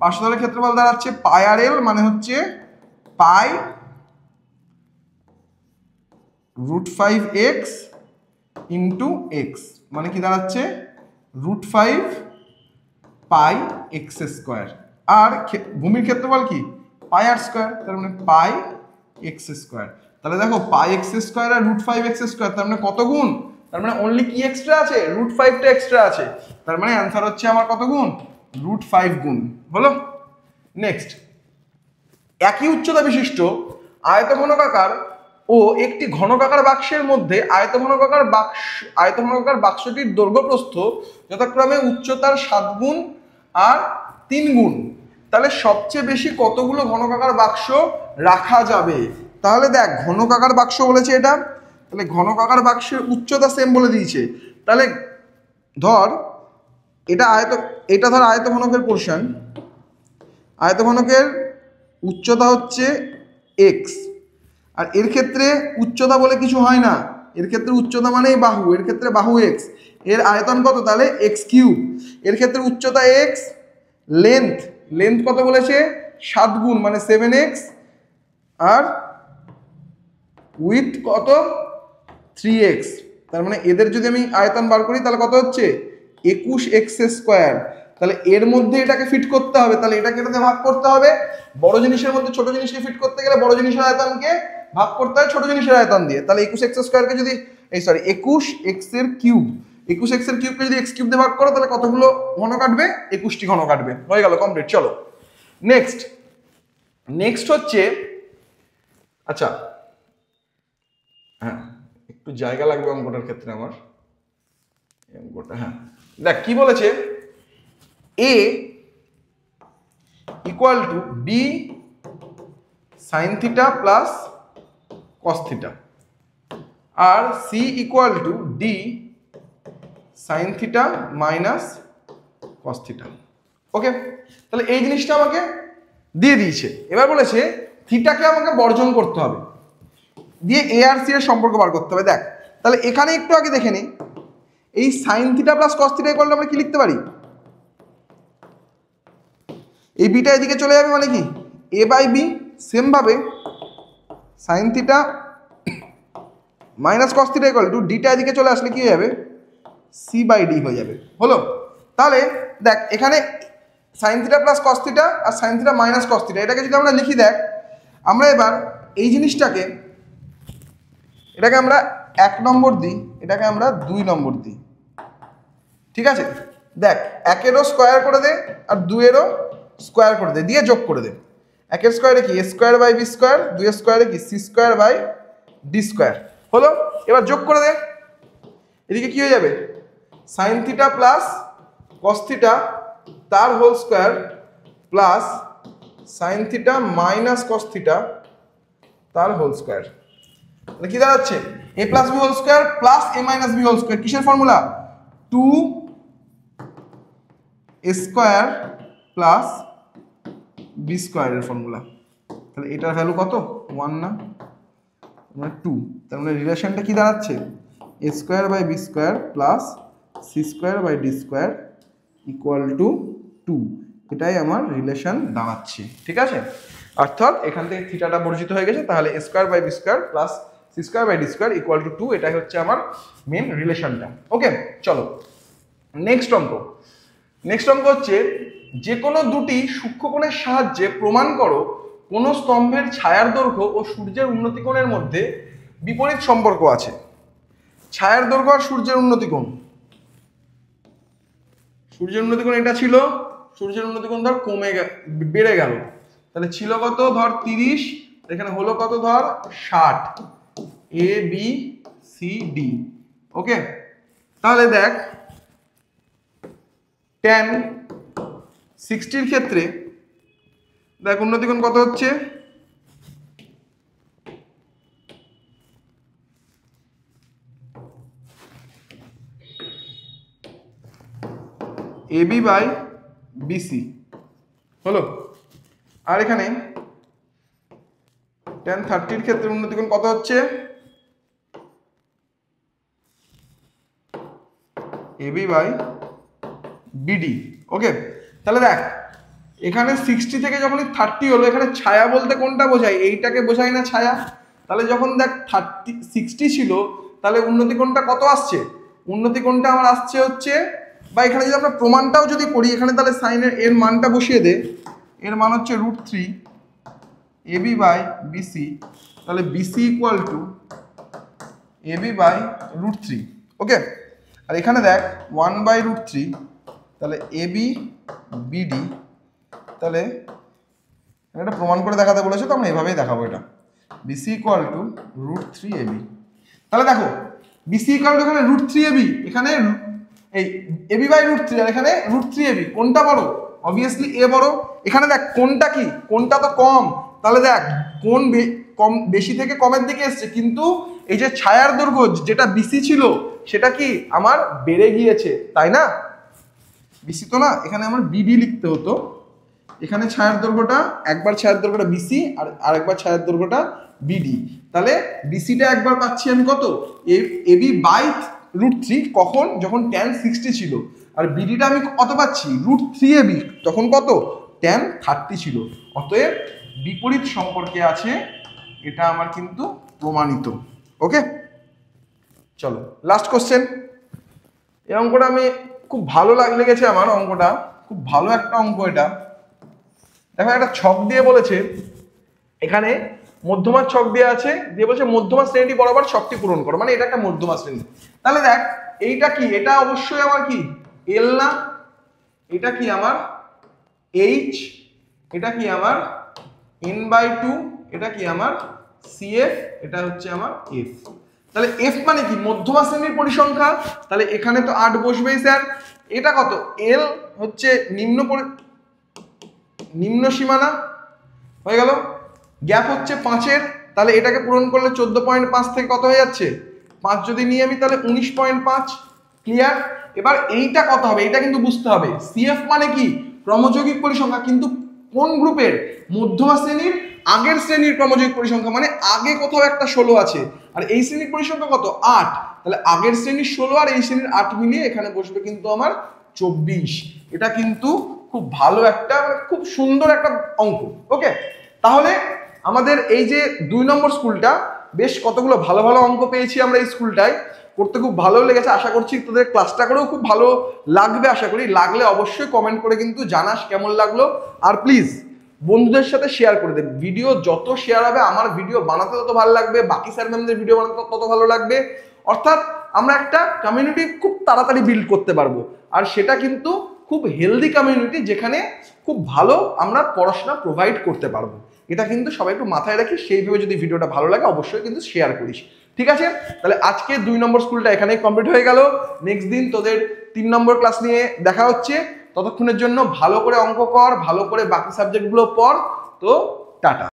পার্শ্বতলের ক্ষেত্রফল দাঁড়াচ্ছে পাই আর l, মানে হচ্ছে পাই √5x ইন্টু x, মানে কি দাঁড়াচ্ছে? √5 পাই x²। আর ভূমির ক্ষেত্রফল কি? পাই r², তার মানে পাই x²। তাহলে দেখো পাই x² আর √5x², তার মানে কত গুণ? তার মানে অনলি কি এক্সট্রা আছে? √5টা এক্সট্রা আছে। তার মানে অ্যান্সার হচ্ছে আমার কত গুণ? √5 গুণ। হলো। নেক্সট, একই উচ্চতা বিশিষ্ট আয়তঘনকাকার ও একটি ঘনকাকার বাক্সের মধ্যে আয়তঘনকাকার বাক্সটির দৈর্ঘ্য প্রস্থ যথাক্রমে উচ্চতার 7 গুণ আর 3 গুণ। তাহলে সবচেয়ে বেশি কতগুলো ঘনকাকার বাক্স রাখা যাবে? তাহলে দেখ ঘনকাকার বাক্স বলেছে এটা, তাহলে ঘনকাকার বাক্সের উচ্চতা সেম বলে দিয়েছে। তাহলে ধর এটা ধর আয়তঘনকের পোরশন, আয়তঘনকের উচ্চতা হচ্ছে x, আর এর ক্ষেত্রে উচ্চতা বলে কিছু হয় না, এর ক্ষেত্রে উচ্চতা মানেই বাহু, এর ক্ষেত্রে বাহু x, এর আয়তন কত? তাহলে x3। এর ক্ষেত্রে উচ্চতা x, লেন্থ কত বলেছে? 7 গুণ মানে 7x, আর উইথ কত? 3x। তার মানে এদের যদি আমি আয়তন বার করি তাহলে কত হচ্ছে? 21x²। তাহলে এর মধ্যে এটাকে ফিট করতে হবে, তাহলে এটাকে এটাতে ভাগ করতে হবে। বড় জিনিসের মধ্যে ছোট জিনিসকে ফিট করতে গেলে বড় জিনিসের আয়তনকে ভাগ করতে হয় ছোট জিনিসের আয়তন দিয়ে। তাহলে 21x² কে যদি 21x এর কিউব, 21x এর কিউবকে যদি x³ দিয়ে ভাগ করো তাহলে কতগুলো ঘন কাটবে? 21টি ঘন কাটবে। হয়ে গেল, কমপ্লিট। চলো নেক্সট হচ্ছে, আচ্ছা হ্যাঁ একটু জায়গা লাগবে অঙ্কটার ক্ষেত্রে আমার, অঙ্কটা হ্যাঁ দেখ কি বলেছে? a equal to b sine theta plus cos theta, আর c equal to d sine theta minus cos theta. Okay, তাহলে এই জিনিসটা আমাকে দিয়ে দিয়েছে। এবার বলেছে থিটাকে আমাকে বর্জন করতে হবে, দিয়ে এ আর সি এর সম্পর্ক বার করতে হবে। দেখ তাহলে এখানে একটু আগে দেখে নি, এই sign theta plus cos theta equal two আমরা কি লিখতে পারি? এই বিটা এদিকে চলে যাবে মানে কি এ বাই বি। সেম ভাবে sine theta minus cos theta equal to ডিটা এদিকে চলে আসলে কি হয়ে যাবে? সি বাই ডি হয়ে যাবে। হলো। তাহলে দেখ এখানে sine theta plus cos theta আর sine theta minus cos theta, এটাকে যদি আমরা লিখি, দেখ আমরা এবার এই জিনিসটাকে, এটাকে আমরা 1 নম্বর দিই, এটাকে আমরা 2 নম্বর দিই, ঠিক আছে? দেখ 1-এরও স্কোয়ার করে দে আর 2-এরও স্কোয়ার করে দে, দিয়ে যোগ করে দে। 1-এর স্কোয়ারে কি a² বাই b², 2-এর স্কোয়ারে কি c² বাই d²। হলো। এবার যোগ করে দে, এদিকে কি হয়ে যাবে? Sine theta plus cos theta তার whole square plus sine theta minus cos theta তার হোল স্কোয়ার। তাহলে কি দাঁড়াচ্ছে A plus B whole square plus A minus B whole square. কিসের ফর্মুলা? 2 স্কোয়ার প্লাস বি স্কোয়ারের ফর্মুলা। তাহলে এটার value কত? 1 না, মানে 2। তার মানে রিলেশনটা কি দাঁড়াচ্ছে? A square by B square plus C square by D square equal to 2। এটাই আমার রিলেশন দাঁড়াচ্ছে। ঠিক আছে, অর্থাৎ এখান থেকে থিটাটা বর্জিত হয়ে গেছে। তাহলে A square by B square plus C square by D square equal to 2, এটাই হচ্ছে আমার মেন রিলেশনটা। ওকে, চলো নেক্সট অঙ্ক। নেক্সট অঙ্ক হচ্ছে যে কোনো দুটি সূক্ষ্মকোণের সাহায্যে প্রমাণ করো কোনো স্তম্ভের ছায়ার দৈর্ঘ্য ও সূর্যের উন্নতিকোণের মধ্যে বিপরীত সম্পর্ক আছে। ছায়ার দৈর্ঘ্য আর সূর্যের উন্নতিকোণ, সূর্যের উন্নতিকোণ এটা ছিল, সূর্যের উন্নতিকোণ ধর বেড়ে গেল। তাহলে ছিল কত? ধর 30, এখানে হলো কত? ধর 60। A B C D. ওকে, তাহলে দেখ tan 60 ক্ষেত্রে দেখ উন্নতিকোণ কত হচ্ছে? এবি বাই বিসি হলো। আর এখানে tan 30 ক্ষেত্রে উন্নতিকোণ কত হচ্ছে? AB by BD. ওকে, তাহলে দেখ এখানে 60 থেকে যখনই 30 হলো, এখানে ছায়া বলতে কোনটা বোঝায়? এইটাকে বোঝায় না ছায়া? তাহলে যখন দেখ 60 ছিল, তাহলে উন্নতিকোণটা কত আসছে? উন্নতিকোণটা আমার আসছে হচ্ছে, বা এখানে যদি আমরা প্রমাণটাও যদি করি, এখানে তাহলে সাইনের এর মানটা বসিয়ে দে। এর মান হচ্ছে √3 এবি বাই বিসি। তাহলে BC equal to AB by √3। Okay, আর এখানে দেখ 1/√3, তাহলে এবি বিডি। তাহলে এটা প্রমাণ করে দেখাতে বলেছে, তো আমরা এভাবেই দেখাবো এটা। BC equal to √3 AB. তাহলে দেখো বিসি ইকুয়াল টু এখানে √3 এবি, এখানে এই এবি বাই √3, আর এখানে √3 এবি। কোনটা বড়? অবভিয়াসলি এ বড়। এখানে দেখ কোনটা কি? কোনটা তো কম। তাহলে দেখ কোন কম, বেশি থেকে কমের দিকে এসছে, কিন্তু এই যে ছায়ার দৈর্ঘ্য যেটা বিসি ছিল সেটা কি আমার বেড়ে গিয়েছে, তাই না? বিসি তো না, এখানে আমার বিডি লিখতে হতো। এখানে ছায়ার দৈর্ঘ্যটা, একবার ছায়ার দৈর্ঘ্যটা বিসি আর আরেকবার ছায়ার দৈর্ঘ্যটা বিডি। তাহলে বিসিটা একবার পাচ্ছি আমি কত? এবি বাই √3, কখন? যখন tan 60 ছিল। আর বিডিটা আমি কত পাচ্ছি? √3 এবি, তখন কত? tan 30 ছিল। অতএব বিপরীত সম্পর্কে আছে, এটা আমার কিন্তু প্রমাণিত। ওকে, চলো লাস্ট কোশ্চেন। এই অঙ্কটা আমি খুব ভালো লেগেছে আমার, অঙ্কটা খুব ভালো একটা অঙ্ক। এটা দেখো একটা ছক দিয়ে বলেছে, এখানে মধ্যমার ছক দেওয়া আছে, দিয়ে বলছে মধ্যমা শ্রেণীটি বরাবর ছকটি পূরণ করো, মানে এটা একটা মধ্যমা শ্রেণী। তাহলে দেখ এইটা কি? এটা অবশ্যই আমার কি এল না? এটা কি আমার এইচ? এটা কি আমার n/2? এটা কি আমার CF? এটা হচ্ছে আমার F। তাহলে F মানে কি? মধ্যমা শ্রেণীর পরিসংখ্যা। তাহলে এখানে তো 8 বসবেই স্যার। এটা কত? L হচ্ছে নিম্ন সীমানা হয়ে গেল। গ্যাপ হচ্ছে 5-এর, তাহলে এটাকে পূরণ করলে 14.5 থেকে কত হয়ে যাচ্ছে? 5 যদি নিয়ে আমি তাহলে 19.5। ক্লিয়ার? এবার এইটা কত হবে? এইটা কিন্তু বুঝতে হবে। CF মানে কি? ক্রমযৌগিক পরিসংখ্যা, কিন্তু কোন গ্রুপের? মধ্যমা শ্রেণীর আগের শ্রেণীর ক্রমযৌগিক পরিসংখ্যা, মানে আগে কোথাও একটা 16 আছে, আর এই শ্রেণীর পরিসংখ্যা কত? 8। তাহলে আগের শ্রেণীর 16 আর এই শ্রেণীর 8 মিলিয়ে এখানে বসবে কিন্তু আমার 24। এটা কিন্তু খুব ভালো একটা, মানে খুব সুন্দর একটা অঙ্ক। ওকে, তাহলে আমাদের এই যে 2 নম্বর স্কুলটা, বেশ কতগুলো ভালো ভালো অঙ্ক পেয়েছি আমরা এই স্কুলটায়, করতে খুব ভালো লেগেছে। আশা করছি তোদের ক্লাসটা করেও খুব ভালো লাগবে। আশা করি লাগলে অবশ্যই কমেন্ট করে কিন্তু জানাস কেমন লাগলো। আর প্লিজ বন্ধুদের সাথে শেয়ার করে দে। ভিডিও যত শেয়ার হবে আমার ভিডিও বানাতে তত ভালো লাগবে, বাকি স্যার ম্যামদের ভিডিও বানাতে তত ভালো লাগবে। অর্থাৎ আমরা একটা কমিউনিটি খুব তাড়াতাড়ি বিল্ড করতে পারবো, আর সেটা কিন্তু খুব হেলদি কমিউনিটি, যেখানে খুব ভালো আমরা পড়াশোনা প্রোভাইড করতে পারবো। এটা কিন্তু সবাই একটু মাথায় রাখি। সেইভাবে যদি ভিডিওটা ভালো লাগে অবশ্যই কিন্তু শেয়ার করিস। ঠিক আছে, তাহলে আজকে 2 নম্বর স্কুলটা এখানেই কমপ্লিট হয়ে গেল। নেক্সট দিন তোদের 3 নম্বর ক্লাস নিয়ে দেখা হচ্ছে। ততক্ষণের জন্য ভালো করে অঙ্ক কর, ভালো করে বাকি সাবজেক্টগুলো পড়। তো টাটা।